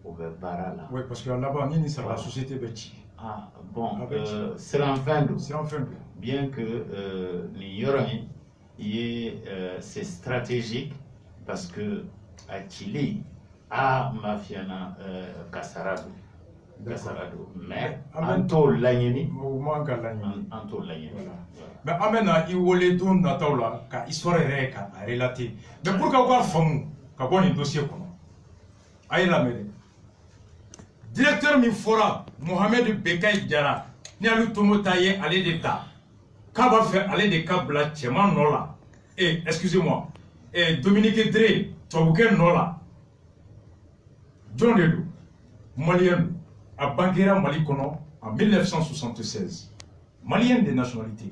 ou veut Barala. Oui, parce que là-bas, ni ça la société Betty. Ah, bon, c'est en fin de. C'est en fin de. Bien que l'ignorant, c'est stratégique. Parce que à Chili, à Mafiana Kasarado, mais Anto Lanyeni, Anto Lanyeni. Mais amena i wole don nataw la ka histoire yɛrɛ ka a relater mais pour ka ka faamu ka bɔ nin dossier kɔnɔ a ye lamɛn directeur min fɔra Mohamed Bekay Jara ni alu tomo ta ye ale de ta k'a b'a fɛ ale de ka bila cɛman nɔ la excusez-moi Dominique Dre tubabukɛ nɔ la jɔn de don malien a bangera Mali kɔnɔ en 1976 malien de nationalité.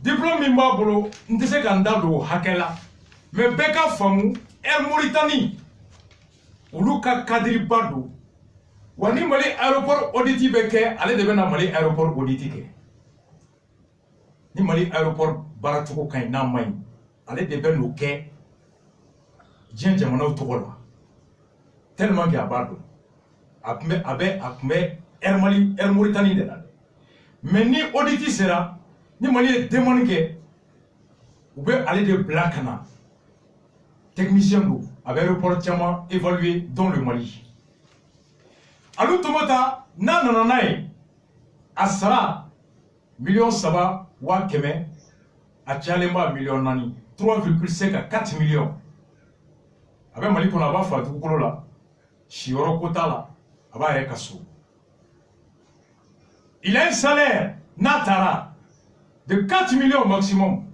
Diplôme min b'a bolo n tɛ se ka n da don hakɛ la mais bɛɛ ka faamu Air Mauritanie olu ka cadre ba don wa ni Mali aéroport audit bɛ kɛ ale de bɛna Mali aéroport audit kɛ ni Mali aéroport baaracogo ka ɲi n'a ma ɲi ale de bɛ n'o kɛ diɲɛ jamanaw tɔgɔ la tellement que a b'a dɔn a tun bɛ Air Mali, Air Mauritanie de là. Mais ni auditi sera, ni Mali est démonique, ou bien aller de Blacana. Technicien d'eau, avec le report évalué dans le Mali. Alors, Tomota, nananae, Asara, million saba, wa keme, a Tchalema, million nani, 3,5 à 4 millions. Avec Mali, qu'on a pas fait tout là, Chioro Kotala, Aba Ekasso. Il a un salaire, Natara, de 4 millions maximum.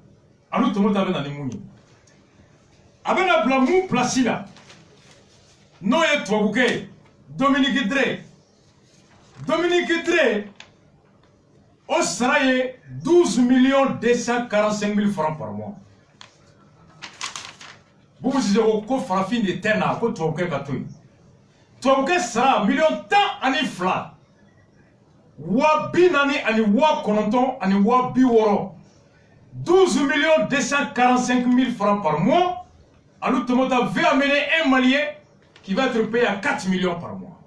Alors, Tomota, avec Nanimouni. Avec la blamou placida. Noé Touabouké, Dominique Drey. Dominique Drey, au Saraye, 12 245 000 francs par mois. Vous vous dites que Farafin de Tena, que Touabouké Katoui. Touabouké sera million temps ani fla. Wa binani ani wa kononton ani wa biworo. 12 245 000 francs par mois. Alors, Tomota veut amener un Malien qui va être payé à 4 millions par mois.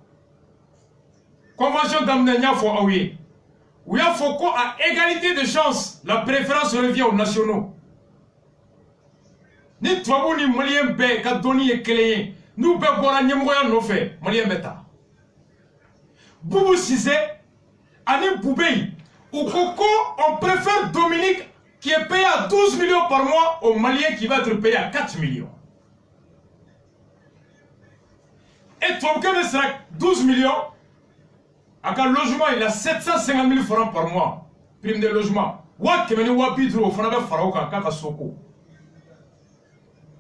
Convention d'Amnania faut aouiller. Où il faut qu'à égalité de chance, la préférence revient aux nationaux. Ni toi, ni Malien bé, Kadoni et Kéléen, nous béboran Nyemoya no fait, Malien bêta. Boubou Sissé, Ani Boubei, ou Koko, on préfère Dominique qui est payé à 12 millions par mois au Malien qui va être payé à 4 millions. Et toi, quand sera 12 millions, à quel logement il a 750 000 francs par mois. Prime de logement. Wa kemeni wa bidro, on a faraoka, kaka soko.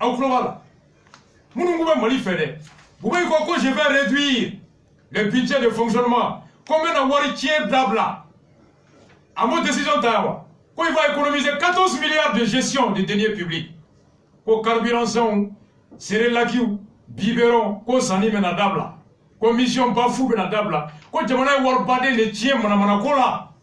Voilà. Mounoumou Mali fait. Vous voyez quoi, je vais réduire le budget de fonctionnement. Combien de wari tiers d'abla? À mon décision d'avoir. Quand il va économiser 14 milliards de gestion des deniers publics. Pour carburant, serrer la guiou. Biberon, ko sani mena dabla, commission bafou mena dabla, ko jamana war bade le tiem mana kola.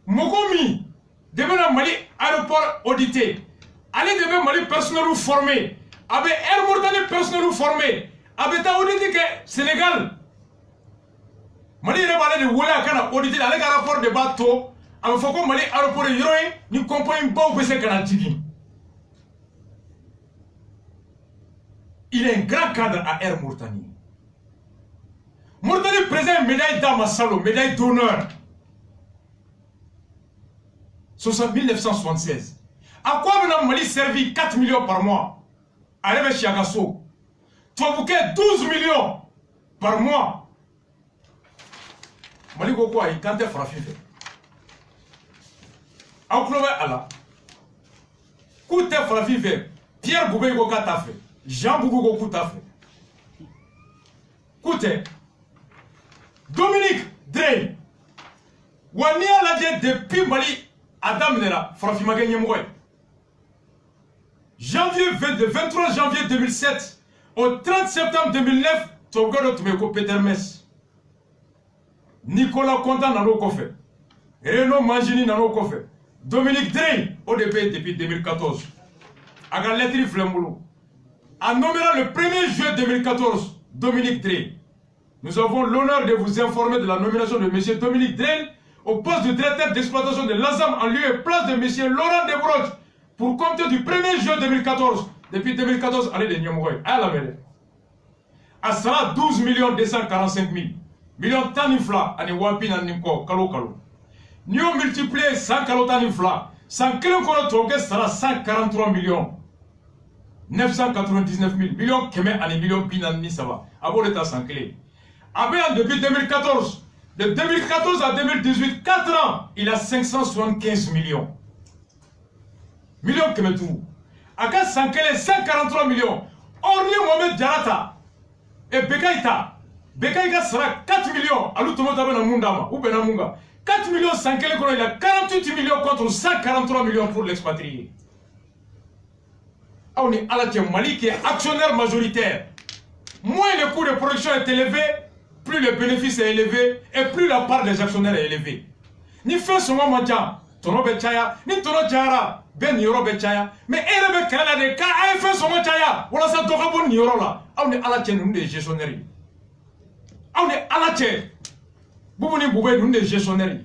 Mokomi, devant Mali aéroport audité, allez devant Mali personnel formé, avec Air Mauritanie personnel formé, avec ta audité que Sénégal. Mali rebalé de Wola kana audité avec un rapport de bateau, avec Foko Mali aéroport héroïne, ni compagnie pas ou c'est canadien. Il est un grand cadre à Air Mauritanie. Mauritanie présente une médaille d'Amassalo, médaille d'honneur. 1976. À quoi maintenant Mali servi 4 millions par mois? Arrive chez Agasso. Touabouké 12 millions par mois. Mali quoi il quand est frappé. En clové à la. Coûte frappé. Pierre Boubé Goka t'a fait. Jean Boubou Goku t'a fait. Écoutez, Dominique Drey, Wania l'a dit depuis Mali, Adam Nera, Frafima Gagnemoué. Le 23 janvier 2007, au 30 septembre 2009, Togo Tumeko Petermes, Nicolas Contant Nano Kofé, Renaud Mangini Nano Kofé, Dominique Drey, ODP depuis 2014, Aga Letri Flemboulou. En nommant le 1er juillet 2014, Dominique Drey, nous avons l'honneur de vous informer de la nomination de M. Dominique Drey au poste de directeur d'exploitation de l'ASAM en lieu et place de M. Laurent Desbroches pour compter du 1er juillet 2014, depuis 2014, année de Niamoué, à la mêlée. À cela, 12 245 000. Millions tanifla, année Wapin, Nimko, Kalo Kalo. Nous avons multiplié 100 Kalo tanifla, 100 km, sera 143 millions. 999 000 millions Kémé à millions Binani ça va. Avant l'état sans clé. Depuis 2014, de 2014 à 2018, 4 ans, il a 575 millions. Millions Kémé tout. Aka sans clé 143 millions. Orni Mohamed Diarata et Bekaïta. Bekaïta sera 4 millions. Alou Tomota Bena Mundama ou Benamunga. 4 millions sans clé, il a 48 millions contre 143 millions pour l'expatrier. On est à la Mali qui est actionnaire majoritaire. Moins le coût de production est élevé, plus le bénéfice est élevé et plus la part des actionnaires est élevée. Ni fait son moment, tono bechaya, ni tono jara, ben yoro bechaya, mais erebe kala de ka ay fait son moment, voilà ça doit bon yoro là. On est à la tienne des gestionnaires. On est à la tête. Vous venez vous nous des gestionnaires.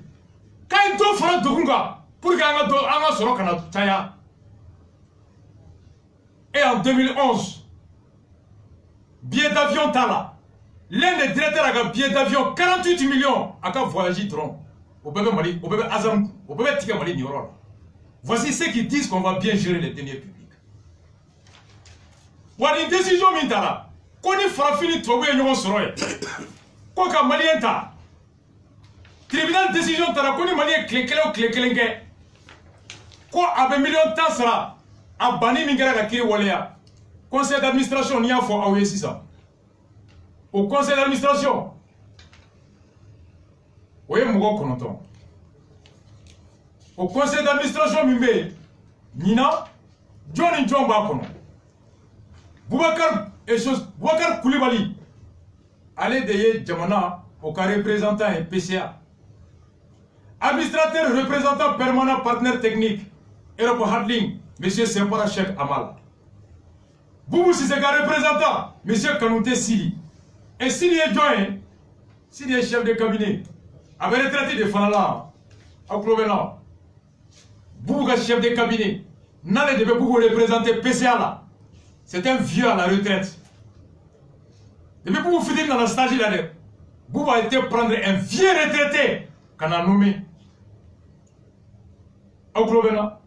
Quand ils doivent faire de Runga, pour qu'il y ait un solo Kanataya. Et en 2011, billet d'avion Tala. L'un des directeurs a un billet d'avion 48 millions à voyager trop. Au bébé Mali, au bébé Azam, au bébé Tika Mali Nioro. Voici ceux qui disent qu'on va bien gérer les deniers publics. Ou une décision Mintala. Qu'on y fera finir de trouver un soroy. Quoi qu'un Malien ta. Tribunal décision tara qu'on y Malien clé. Quoi avec millions de temps sera. A banni Mingara Kiri Walea. Conseil d'administration n'y a pas à oublier ça. Au conseil d'administration. Oui, Mougo Konoton. Au conseil d'administration, Mimbe, Nina, Johnny John Bakono. Boubacar Koulibaly. Allez de Djamana, au cas représentant et PCA. Administrateur, représentant permanent, partenaire technique, Europe Handling, M. Sempara Cheikh Amal. Boubou Sisseka, représentant, M. Kanouté Sili. Et s'il est joint, s'il est chef de cabinet, avec retraité de Fanala, à Clovena, Bouga chef de cabinet, n'allez de Boubou représenter PCA là. C'est un vieux à la retraite. Depuis Boubou finir dans la stage là, Boubou a été prendre un vieux retraité qu'on a nommé. À Clovena.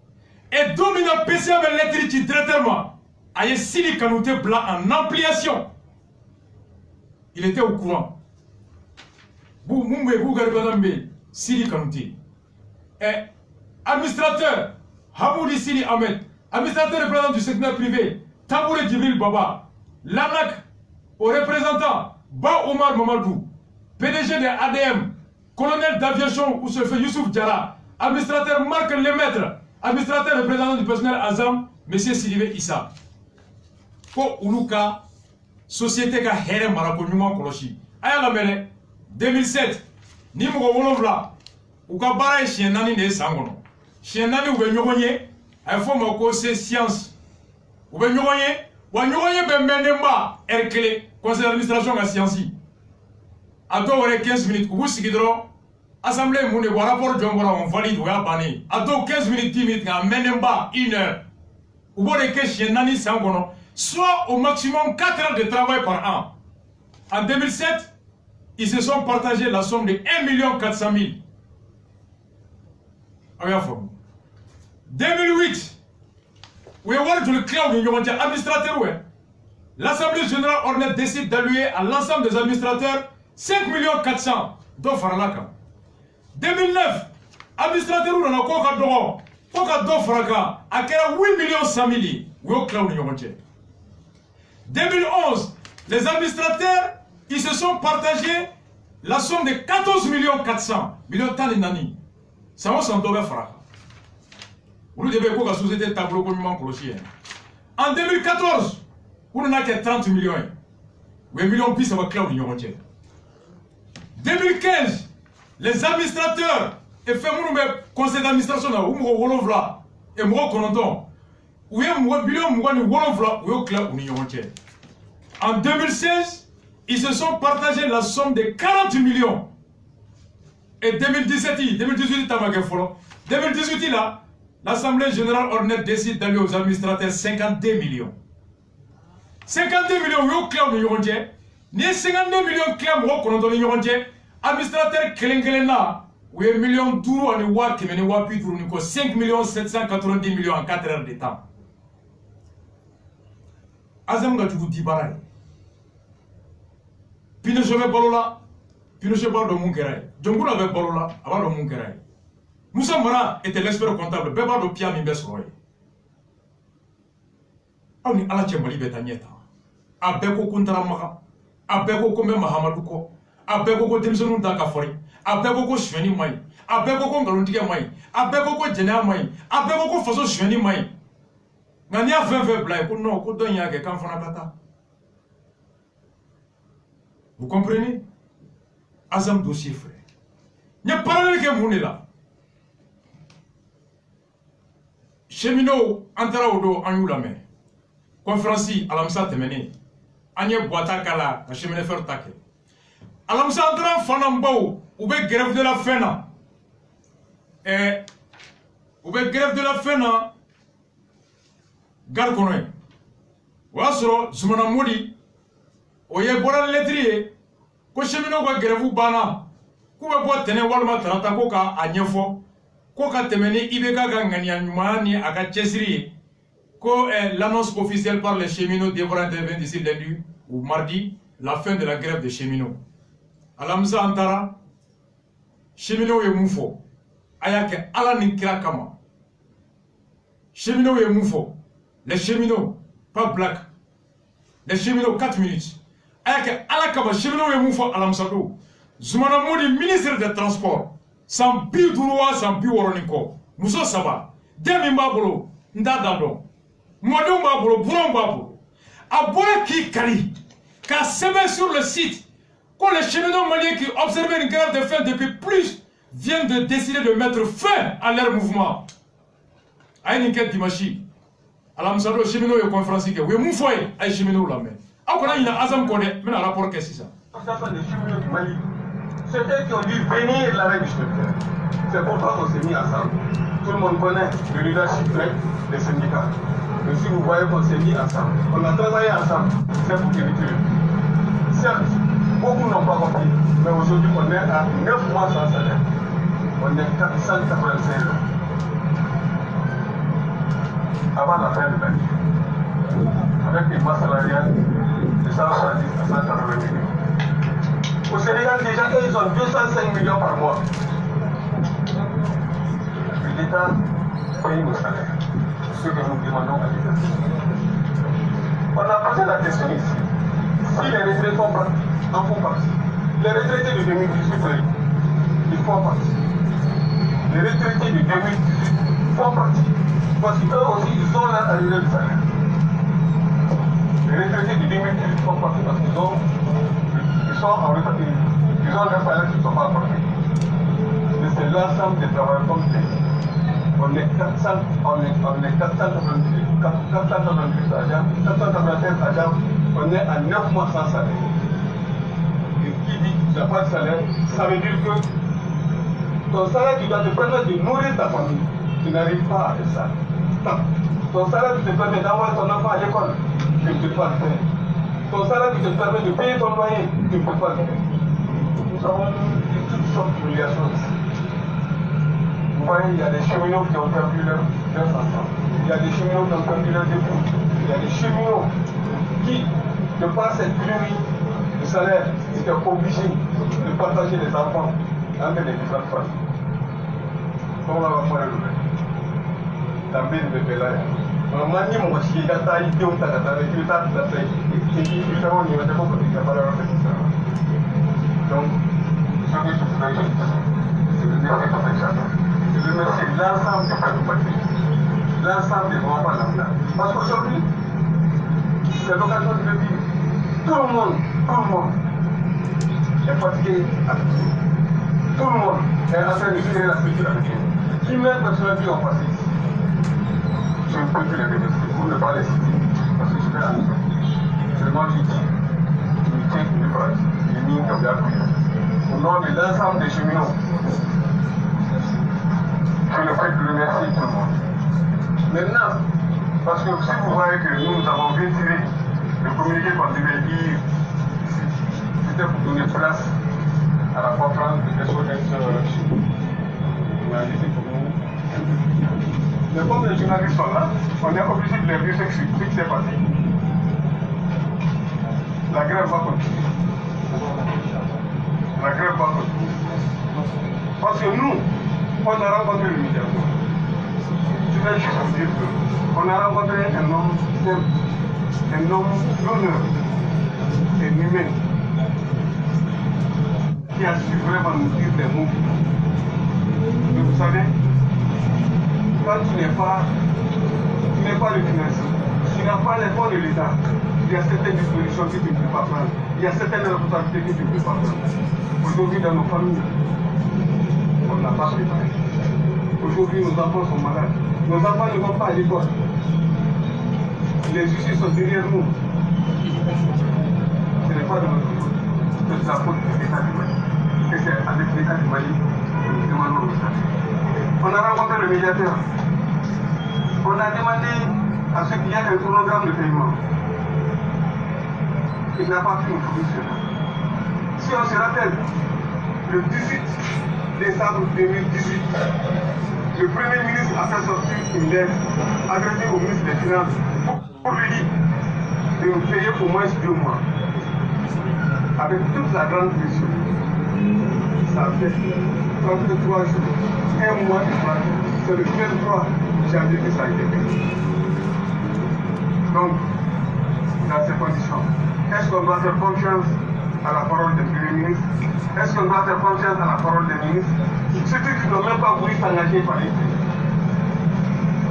Et dominant PCA avec l'électricité directement, a eu Sili Kanouté Blanc en ampliation. Il était au courant. Sili Kanouté. Et administrateur, Hamoudi Sili Ahmed, administrateur représentant du secteur privé, Tabouré Djibril Baba, l'ANAC au représentant, Ba Omar Mamadou, PDG de ADM, colonel d'aviation Oussefé Youssouf Diara, administrateur Marc Lemaître, administrateur représentant du personnel Azam, M. Sidibé Issa. Ko Uluka, société ka here marako nyuma koloshi aya la mele 2007 ni mo wolofla u ka bara chien nani ne sangono chien nani u be nyogonye ay fo ma ko c'est science u be nyogonye wa nyogonye be menemba erkele conseil d'administration ga science ado wore 15 minutes u sigidro assemblée mu ne bo rapport jongora on valide ou ya bani ado 15 minutes 10 minutes ga menemba 1 heure u bo de ke chien nani sangono soit au maximum 4 heures de travail par an. En 2007, ils se sont partagés la somme de 1 400 000. 2008, oui, le cloud administrateur, l'Assemblée générale ordinaire décide d'allouer à l'ensemble des administrateurs 5 400 000 dont Farlaka. 2009, administrateur, on a quoi d'où Farlaka, à 8 100 000 oui, au cloud 2011, les administrateurs, ils se sont partagés la somme de 14 400 000 de nani. Ça va s'en donner frère. Vous devez quoi la société tableau comme en 2014, on n'a que 30 millions. 8 millions plus ça va cloud 2015, les administrateurs et fait mon conseil d'administration là, ou mon wolofla et mon cononton. En 2016, ils se sont partagés la somme de 40 millions. Et 2018, là, l'Assemblée générale ordinaire décide d'aller aux administrateurs 52 millions. 52 millions, ni 52 millions clairs, administrateur Kelengelena, oui, 1 million d'euros, 5 790 millions en 4 heures de temps. Azam ga jugu dibara Pinochet be balola Pinochet ba do mun kera Jongula be balola aba do mun kera Moussa Mara était l'expert comptable be ba do pia mi be soro awni ala chembali be tanyeta abeko kuntara maka abeko ko me Mahamadou ko abeko ko demsonu da ka fori abeko ko shweni mai abeko ko ngalondige mai abeko ko jena mai abeko ko faso shweni mai ngani a fait blague pour non, pour donner à quelqu'un kata. Vous comprenez? Azam dossier frère. Il y a parallèle que vous là. Cheminot, Antara Odo, Anyou la main. Conférence à l'Amsa Temene. Agnès Boata Kala, la cheminée faire taquer. alamisa antara fanambaw ou be grève de la faim na ou be grève de la faim na gar kono ye o y'a sɔrɔ Zumana Modi o ye bɔra lettre ye ko cheminot ka grève banna k'u bɛ bɔ tɛnɛ walima tarata ko ka a ɲɛfɔ ko ka tɛmɛ ni IBK ka ŋaniya ɲuman ni a ka cɛsiri ye ko l'annonce officielle par les cheminots devra intervenir d'ici lundi ou mardi la fin de la grève des cheminots. Alamisa an taara cheminots ye mun fɔ a y'a kɛ Ala ni kira kama. Cheminots ye mun fɔ les cheminots pas black les cheminots 4 minutes a y'a kɛ Ala kama cheminots ye mun fɔ alamisa don Zumana Modi ministre des transports san 50 wa san 60 ni kɔ muso 3 den min b'a bolo n t'a da dɔn mɔdenw b'a bolo buranw b'a bolo a bɔra k'i kari k'a sɛbɛn sur le site que les cheminots maliens qui observaient une grève de faim depuis plus viennent de décider de mettre fin à leur mouvement. A ye nin kɛ dimanche alamisa don cheminots ye conférence kɛ u ye mun fɔ ye a ye cheminots lamɛn aw kana ɲinɛ Azam kɔ dɛ n bɛna rapport kɛ sisan. C'est eux qui ont dû venir l'arrêt du chemin. C'est pourquoi on s'est mis ensemble. Tout le monde connaît le leadership des syndicats. Mais si vous voyez qu'on s'est mis ensemble, on a travaillé ensemble, c'est pour éviter. Certes, beaucoup n'ont pas compris, mais aujourd'hui on est à 9 mois sans salaire. On est 485 euros. Avant la fin de l'année. Avec une masse salariale de 170 à 180 millions. Au Sénégal, déjà, ils ont 205 millions par mois. L'État paye nos salaires. Ce que nous demandons à l'État. On a posé la question ici. Si les retraités en font partie, les retraités de 2018, ils font partie. Les retraités de 2018 font partie. Parce qu'eux aussi, ils ont là à l'heure du salaire. Les retraités de 2018 font partie parce qu'ils ont en retard, ils ont des salaires qui ne sont pas apportés. Mais c'est l'ensemble des travailleurs complets. On est 496 agents, on est à 9 mois sans salaire. Et qui dit qu'il n'y a pas de salaire, ça veut dire que ton salaire qui doit te permettre de nourrir ta famille, tu n'arrives pas à faire ça. Ton salaire qui te permet d'envoyer ton enfant à l'école, tu ne peux pas le faire. Ton salaire qui te permet de payer ton loyer, tu ne peux pas le faire. Nous avons toutes sortes d'obligations. Vous voyez, il y a des cheminots qui ont perdu leurs enfants. Il y a des cheminots qui ont perdu leurs époux. Il y a des cheminots qui, de par cette pénurie de salaire, étaient obligés de partager les enfants entre les différentes familles. Comment on va faire le même? Dans le bébé là. Mani mo shi da ta yi kyau ta da ki ta da sai ki ta wani wanda ko ka fara da kisa donc ce que je voudrais dire c'est de dire que ça je remercie l'ensemble du peuple patriotique l'ensemble des grands parlementaires parce qu'aujourd'hui c'est l'occasion de le dire tout le monde est fatigué tout le monde est en train de gérer la structure africaine qui même personnellement ont passé ici. Je ne peux plus les remercier, vous ne pas les citer, parce que je vais à nous. Seulement je dis, unité, une phrase, une ligne comme l'appui. Au nom de l'ensemble des cheminots, je ne fais que remercier tout le monde. Maintenant, parce que si vous voyez que nous avons ventilé le communiqué qu'on devait dire ici, c'était pour donner place à la conférence de SOS Chine. On a dit pour nous. Mais comme les journalistes sont là, on est obligé de les dire ce qui s'est passé. La grève va continuer. La grève va continuer. Parce que nous, on a rencontré le médiateur. Je vais juste vous dire qu'on a rencontré un homme simple, un homme d'honneur, un humain, qui a su vraiment nous dire des mots. Mais vous savez, quand tu n'es pas le financier, tu n'as pas les fonds de l'État, il y a certaines dispositions que tu ne peux pas prendre, il y a certaines responsabilités que tu ne peux pas prendre. Aujourd'hui, dans nos familles, on n'a pas préparé. Aujourd'hui, nos enfants sont malades. Nos enfants ne vont pas à l'école. Les justices sont derrière nous. Ce n'est pas de notre faute. c'est de la faute de l'État du Mali. Et c'est avec l'État du Mali que nous demandons le statut. On a rencontré le médiateur. On a demandé à ceux qui y a un chronogramme de paiement. Il n'a pas pu nous trouver cela. Si on se rappelle, le 18 décembre 2018, le Premier ministre a fait sortir une lettre adressée au ministre des Finances pour lui dire de nous payer au moins 2 mois. Avec toute la grande pression. Ça fait 33 jours, 1 mois et 3 jours. C'est le 23 janvier que ça a été fait. Donc, dans ces conditions, est-ce qu'on doit faire confiance à la parole des premiers ministres? Est-ce qu'on doit faire confiance à la parole des ministres? Ceux qui n'ont même pas voulu s'engager par les prix.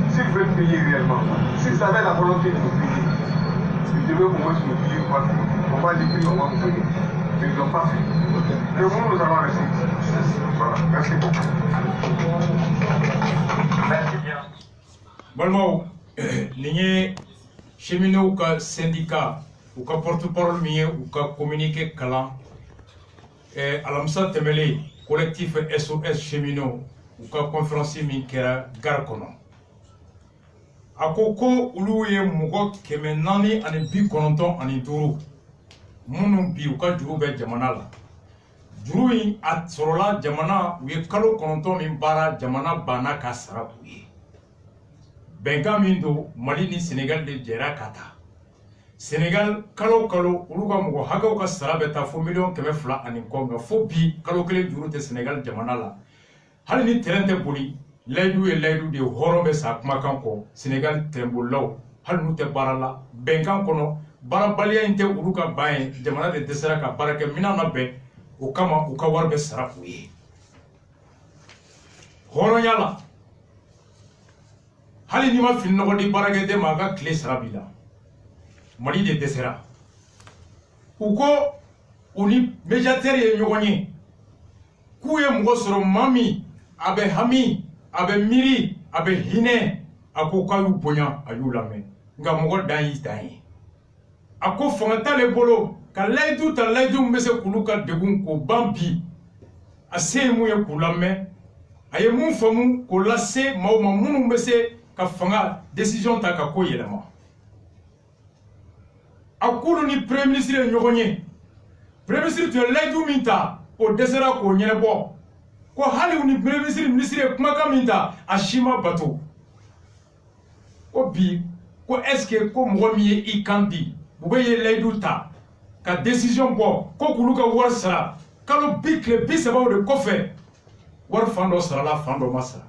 S'ils veulent payer réellement, s'ils avaient la volonté de nous payer, ils devaient au moins nous payer parce qu'on va les prix, on va vous payer. Mais ils n'ont pas fait. Et nous, nous allons rester. Voilà, merci beaucoup. Merci bien. Balmao, les cheminots ou syndicats ou porte-parole ou communiqué calant et alamsa temele collectif SOS cheminot ou conférence minkera garkono akoko uluye mugo kemenani ani bi kononton ani duru munum bi u ka juru be jamana la juru yi atsorola jamana u ye kalo kononton min bara jamana bana ka sara u ye benga min do Mali ni Sénégal de jera kata Sénégal kalo kalo uluga mugo hagaw ka sara beta fo million keme fula ani konga fo bi kalo kele juru te Sénégal jamana la hali ni terrain te boli laydu e laydu de horombe sa kuma kan ko Sénégal trembolaw hali nu te barala bengan kono barabaliya inte uluga baye jamana de desera ka barake minana be o kama u ka warbe sara fu ye horoyala hali ni ma fin no di barake de maga kle sarabila Mali de desera uko uni médiateur ye ñogoñe ku ye mugo soro mami abe hami abe miri abe hine ako kayu bonya ayu lame nga mugo danyi danyi ako fangata le bolo ka laydu ta laydu mbese kuluka degun ko bambi ase mu ye kulame aye mun famu ko lase mawma munu mbese ka fanga décision ta ka ko yelema akulu ni premier ministre ñogoñe premier ministre to laydu minta o desera ko ñenebo ko hali ni premier ministre kuma ka minta ashima bato ko bi ko est-ce que ko mo mi e kandi bu be laydu ta ka décision bo ko kulu ka war sara kalo bikle bi sababu de kofe war fando sara la fando masara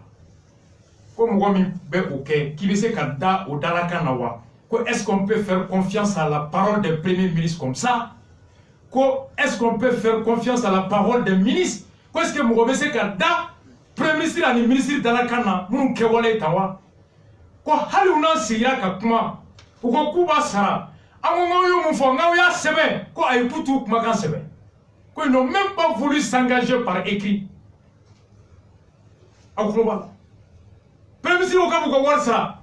ko mo mi be oké ki be se ka da o dalaka na wa. Est-ce qu'on peut faire confiance à la parole des premiers ministres comme ça? Est-ce qu'on peut faire confiance à la parole des ministres? Est-ce que vous avez da premier ministre et le ministre de la Kana, nous kewale tawa? Haluna siya ka kuma, uko kuba sara, amongo mufo ngawya sebe, ko ayukutu kumakan sebe. Ils n'ont même pas voulu s'engager par écrit. Akroba. Premier ministre ukabuko warsa,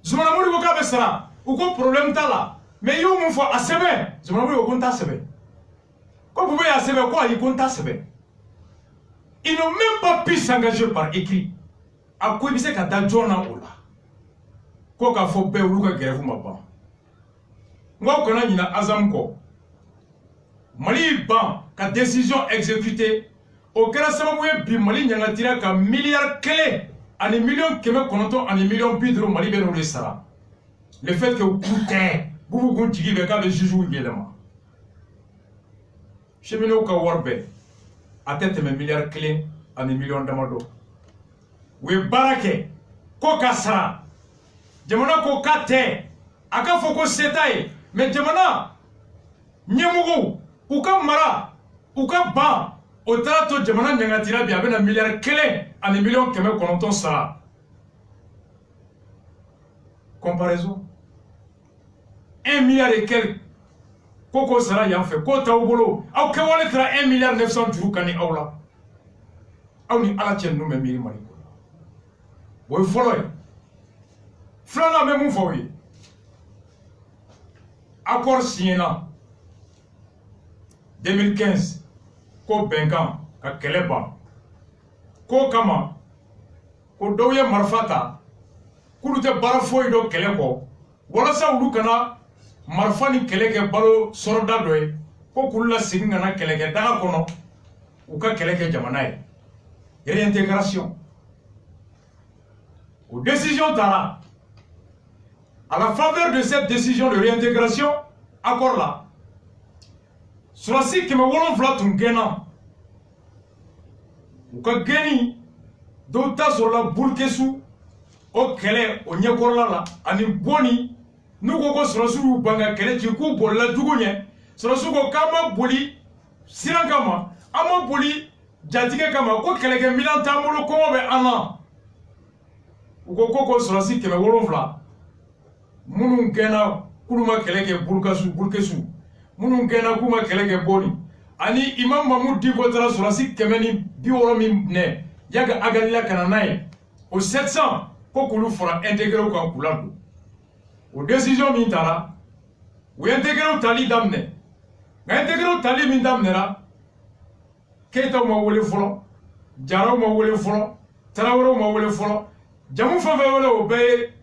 zumana muri ukabe sara. Ou quoi problème ta là mais yo mon fois asebe je m'en vais au compte asebe quoi vous voyez asebe quoi il compte asebe ils n'ont même pas pu s'engager par écrit à quoi il s'est qu'à d'ajona ola quoi qu'a faut be ou ka grève ma ba moi qu'on a une azam ko Mali ban ka décision exécutée au cas sababu bi Mali nyanga tira ka milliard clé ani million keme kononto ani million bidro Mali be no le sara. Le fait que vous coûtez, vous continuez avec le juge ou également. Cheminot ka warbe, à tête mes milliards clés, à des millions d'amado. Oui, barake, koka sara, jamana koka te, aka foko setaye, mais jamana, nyemugu, uka mara, uka ban, au trato jamana nyangatira bi avec un milliard clés, à des millions keme kononton sara. Comparaison. 1 milliard et quelques. Koko sara yan fait. Kota obolo. Aw kewale tra 1 milliard 900 juru kani awla. Aw ni ala tien no me miri mari ko. Boy foloy. Flana me mu foyi. Accord signé là. 2015 ko bɛnkan ka kɛlɛ ban ko kama ko dɔw ye marifa ta k'olu tɛ baara foyi dɔn kɛlɛ kɔ walasa olu kana marifa ni kɛlɛ kɛ balo sɔrɔda dɔ ye ko k'olu lasegin kana kɛlɛkɛ daga kɔnɔ u ka kɛlɛ kɛ jamana ye réintégration o décision tara à la faveur de cette décision de réintégration accord là Surasi 700 tun gɛnna u ka gɛnni dɔw ta sɔrɔla Burkessu o kɛlɛ o ɲɛkɔrɔla la ani boni n'u ko surasiw y'u ban ka kɛlɛ ci k'u bolila jugu ɲɛ surasiw ko k'an ma boli siran kama an ma boli jatigɛ kama ko kɛlɛkɛ minɛn t'an bolo kɔngɔ bɛ an na u ko surasi 700 minnu gɛnna k'olu ma kɛlɛ kɛ Burkessu minnu gɛnna k'u ma kɛlɛ kɛ boni ani imam Mahmud Diko taara surasi 160 min minɛ yaga Agadila kana n'a ye o 700 ko k'olu fara intégré kan k'u ladon o décision min tara u ye intégré tali daminɛ nka intégré tali min daminɛra Keitaw ma wele fɔlɔ Jaraw ma wele fɔlɔ Tarawelew ma wele fɔlɔ jamu fɛn fɛn wele o bɛɛ ye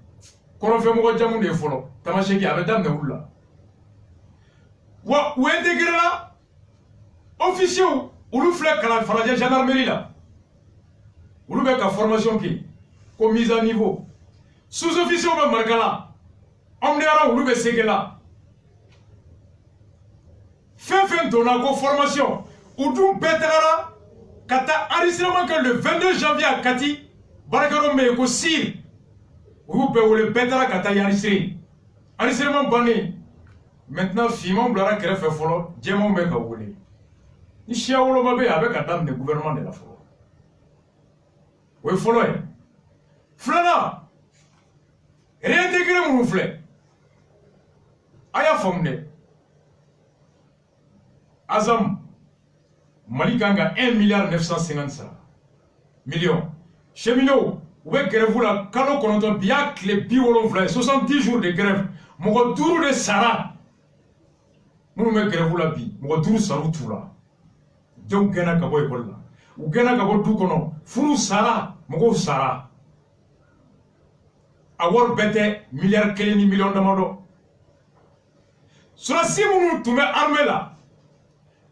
kɔrɔnfɛmɔgɔ jamu de ye fɔlɔ Tamaseki a bɛ daminɛ olu la wa u intégré la officiers olu filɛ kalan Falajɛ gendarmerie la olu bɛ ka formation kɛ ko mise à niveau sous-officiers bɛ marika la homme de rang olu bɛ sege la fɛn fɛn donna ko formation u dun bɛɛ tagara ka taa enregistrement kɛ le 22 janvier à Kati baarakɛyɔrɔ min bɛ yen ko SIR u y'u bɛɛ wele bɛɛ taara ka taa enregistrer enregistrement bannen maintenant finmanw bilara kɛrɛfɛ fɔlɔ jɛmanw bɛ ka wele ni siya woloma bɛ yen a bɛ ka daminɛ gouvernement de la fɔlɔ o ye fɔlɔ ye filanan réintégré minnu filɛ a y'a faamu dɛ Azam Mali kan ka 1 milliard 950 sara millions cheminots u bɛ grève la kalo 9 bi y'a tile 70 ye 70 jours de grève mɔgɔ 5 de sara minnu bɛ grève la bi mɔgɔ 5 sara t'u la denw gɛnna ka bɔ école la u gɛnna ka bɔ du kɔnɔ furu sara mɔgɔw sara a wari bɛɛ tɛ miliyari 1 ni miliyɔn damadɔ surasi minnu tun bɛ armée la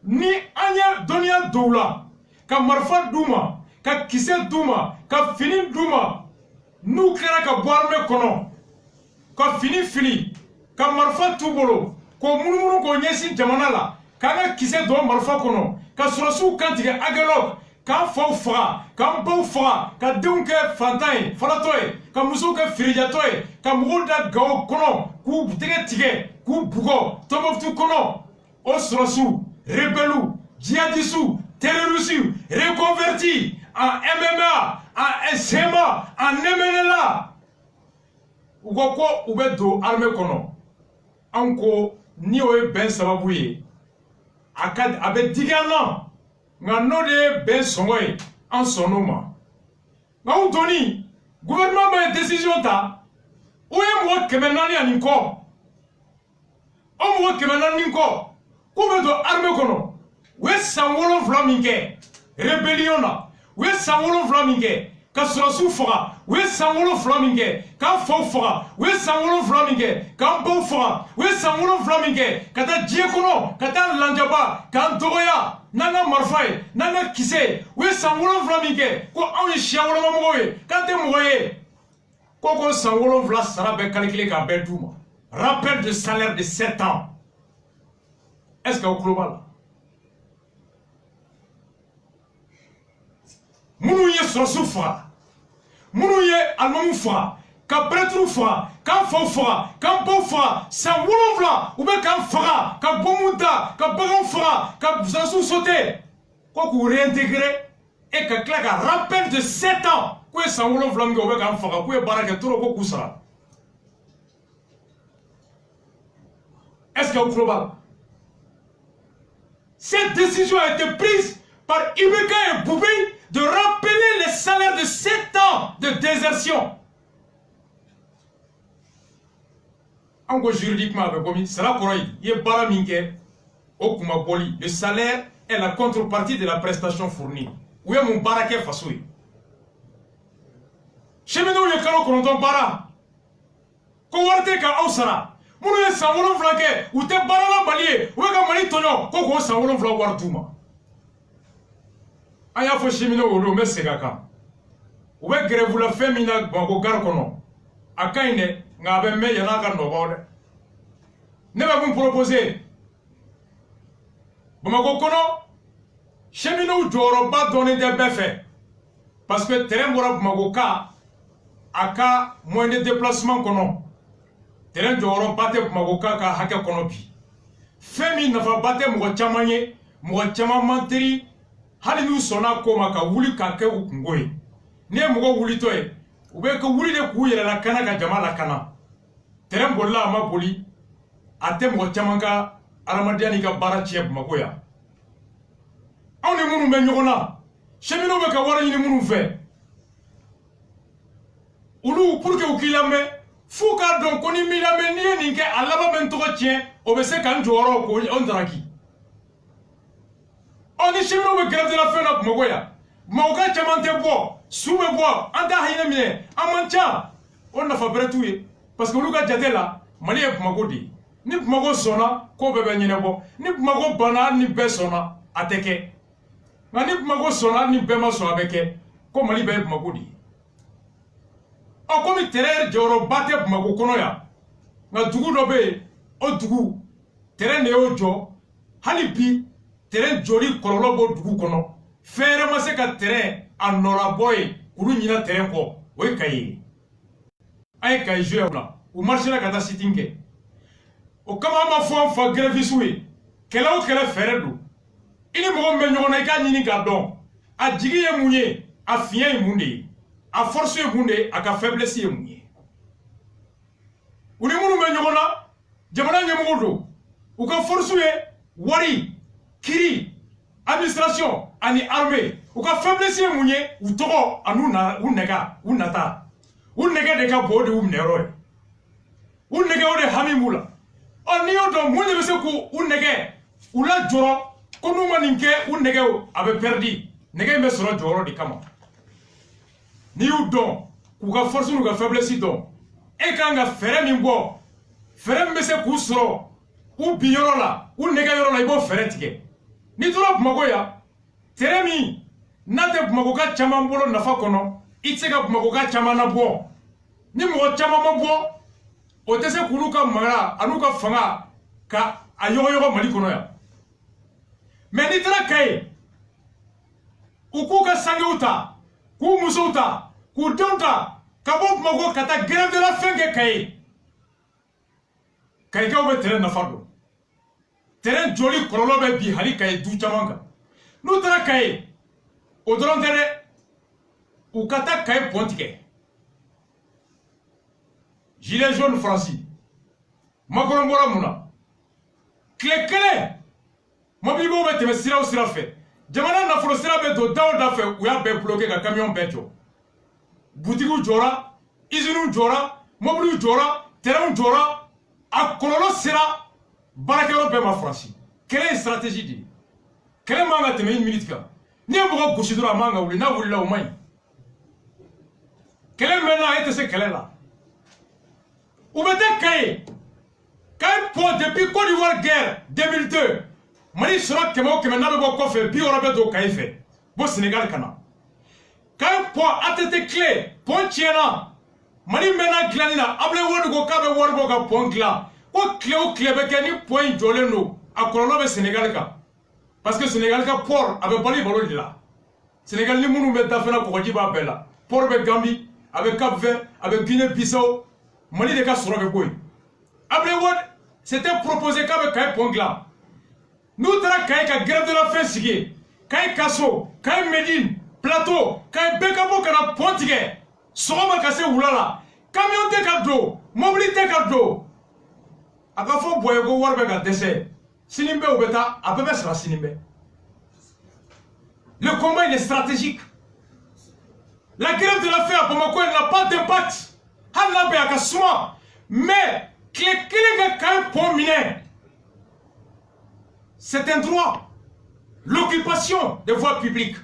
ni an ye dɔnniya dɔw la ka marifa d'u ma ka kisɛ d'u ma ka fini d'u ma n'u kɛra ka bɔ armée kɔnɔ ka fini fili ka marifa t'u bolo k'o munumunu k'o ɲɛsin jamana la k'an ka kisɛ don marifa kɔnɔ ka surasiw kantigɛ agɛlɔg k'an faw faga k'an baw faga ka denw kɛ fantan ye falatɔ ye ka musow kɛ firijatɔ ye ka mɔgɔw da gawo kɔnɔ k'u tɛgɛ tigɛ k'u bugɔ Tombouctou kɔnɔ o surasiw rebelles, djihadistes, terroristes, reconvertis en MMA, en SMA, en MNLA. Ou quoi ou bien do armée kono. Anko ni oye ben sababu ye. Akad abe digana. Nga no de ben songoye en sonoma. Nga ou doni gouvernement ba décision ta. Oye mo kemenani aninko. O mo kemenani nko. Combien de armées kono? Où est Samuel Flamingue? Rébellion là. Où est Samuel Flamingue? Kasurasu fera. Où est Samuel Flamingue? Kafo fera. Où est Samuel Flamingue? Kambo fera. Où est Samuel Flamingue? Kata Diekono, Kata Landjaba, Kantoya, Nana Marfaye, Nana Kise. Où est Samuel Flamingue? Ko awi shiawolo mamoye. Kate moye. Koko Samuel Fla sarabe calculé ka beduma. Rappel de salaire de 7 ans. Est-ce qu'au global Mounou ye surasou fera, mounou ye almamou fera, ka prêtre fera, ka faux fera, ka bon fera, sa woulon vla, ou bien ka fera, ka bomouta, ka bagon fera, ka surasou sauter. Quoi que vous réintégrez et que claque un rappel de 7 ans, quoi sa woulon vla m'go ou bien ka fera, quoi baraka tout le coup sera. Est-ce qu'au global cette décision a été prise par Ibeka et Boubé de rappeler les salaires de 7 ans de désertion. En gros, juridiquement, c'est la Corée. Il y a Baraminke, au Kumaboli, le salaire est la contrepartie de la prestation fournie. Où est mon baraké fasoui? Cheminot ye kalo kononton bara. Ko warte ka ausara. Munu ye sanwolon flake, ou te barala maliye, ou ka mali tonyo, ko sanwolon fla wartuma. Aya fo cheminot odo me segaka. Ou be grève la femina bango gar kono. Akaine ngabe me yana ka nobode. Ne va vous proposer. Bamako kono cheminot joro ba donner des beffets. Parce que terrain bora Bamako ka aka moins de déplacement kono. Terrain joro bate Bamako ka hake kono bi. Femi nafa bate mo chamanye, mo chama manteri, hali nu sona koma ka wuli ka ke ngoy. Ne mo wuli toy, ube ko wuli de ku yere la kana ka jama la kana. Terrain bolla ma boli, ate mo chamanga aramadiani ka bara cheb makoya. On est mounou ben yona. Cheminot be ka wara ni mounou fait. Ulu pour que ukilame fuka don koni milame ni ninke alaba ben to tien obese kan joro ko on draki. On est cheminot be grave de la fin na makoya. Mauka chamante bo, soube bo, anda hayna mie, amancha. On na fa bretouye parce que luka jatela mali e magodi. Ni mago sona ko bebe nyine bo, ni mago bana ni be sona ateke. Nani mago sona ni bema so abeke ko mali be magodi. O komi terer joro bate mago kono ya. Na dugu do be o dugu teren ne o jo hali bi teren jori kololo bo dugu kono. Fere ma se ka teren anora boy kuru nyina teren ko o kayi. Ay kay jouer là ou marcher la kata sitinge. O kama ma fo fa grève suwe. Kela o kela fere do. Il mo me nyona ka nyini ka don. A jigi ye munye, a fien ye munde. A force ye munde, a ka faiblesse ye munye. Uni munu me nyona jamana nyemo do. U ka force ye wari, kiri, administration, ani armée. U ka faiblesse ye munye, u togo anuna unega, unata. Unega de ka bode umnero. Unega ode hamimula. On y a donc moins de ce que un nègre ou la joro, qu'on nous manique un nègre avait perdu. Nègre me sera joro de kama. Ni ou donc, ou ka force ou ka faiblesse donc. Et quand on fait un imbo, faire un message pour soro, ou biorola, ou nègre la ibo faire tige. Ni tout le magoya, teremi, nate magoka chamambolo nafa kono, itsega magoka chamana bo. Ni mo chamama bo. O tese kuluka mara anuka fanga ka ayoyo mali kono ya. Mais ni tra kay ukuka sangeuta ku musouta ku donta kabo mago kata grève de la faim ke kay ka obe terrain na fardo terrain joli kololo be bi hali kay du chamanga nu tra kay o doron tere ukata kay pontike. Gilet jaune Francis. Macron Bora Mouna. Clé. Mobibo bete me sira ou sira fait. Jamana na folo sira beto dawo da fait ou ya be bloqué ka camion beto. Boutique jora, izinu jora, mobile jora, terrain jora, a kololo sira barakelo be ma Francis. Quelle est stratégie dit? Quelle est manga teme une minute ka? Ni abo gauche droit manga ou na wula au mai. Quelle est maintenant était ce quelle est là? Ou mettez Kaye. Kaye pour depuis Côte d'Ivoire guerre 2002. Mali sera kemo keme na bebo kofe bi ora beto Kaye fait. Bo Sénégal kana. Kaye pour atete clé pour tiena. Mali mena glanina able wonu go kabe worbo ka pon gla. Ko clé o clé be keni point joleno akololo be Sénégal ka. Parce que Sénégal ka port avec bali balo là. Sénégal ni munu be dafena ko jiba bela. Port be Gambie avec Cap-Vert avec Guinée-Bissau. Mali de cas sur le boy. Après c'était proposé comme Kaye Pongla. Nous tra Kaye ka grève de la faim sigé. Kaye Kasso, Kaye Médine, Plateau, Kaye Bekabo kana pontige. Soma kase oulala. Camion te kaddo, mobilité kaddo. Akafo boyego warbe ka dessert. Sinimbe obeta, apebe sera sinimbe. Le combat il est stratégique. La grève de la faim à Bamako n'a pas d'impact. Mais, qui est Kaye pour miner. c'est un droit. L'occupation des voies publiques.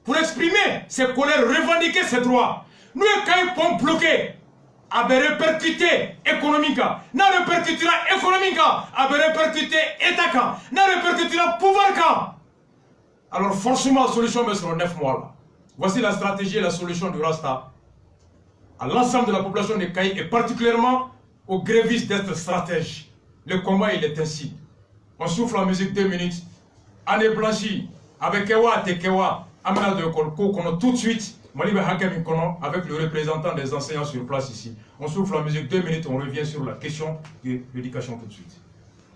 Pour exprimer ses colères, revendiquer ses droits. Nous, quand ils bloquer, à répercuter économique, n'a répercutera économique, à répercuter état, n'a répercutera pouvoir. Alors forcément, la solution mais sur 9 mois là. Voici la stratégie et la solution du Rasta à l'ensemble de la population de Caï et particulièrement aux grévistes d'être stratège. Le combat il est ainsi. On souffle la musique 2 minutes. Année blanchie avec Kewa et Kewa, Amina de Kolko, qu'on a tout de suite. Avec le représentant des enseignants sur place ici. On souffle la musique 2 minutes, on revient sur la question de l'éducation tout de suite.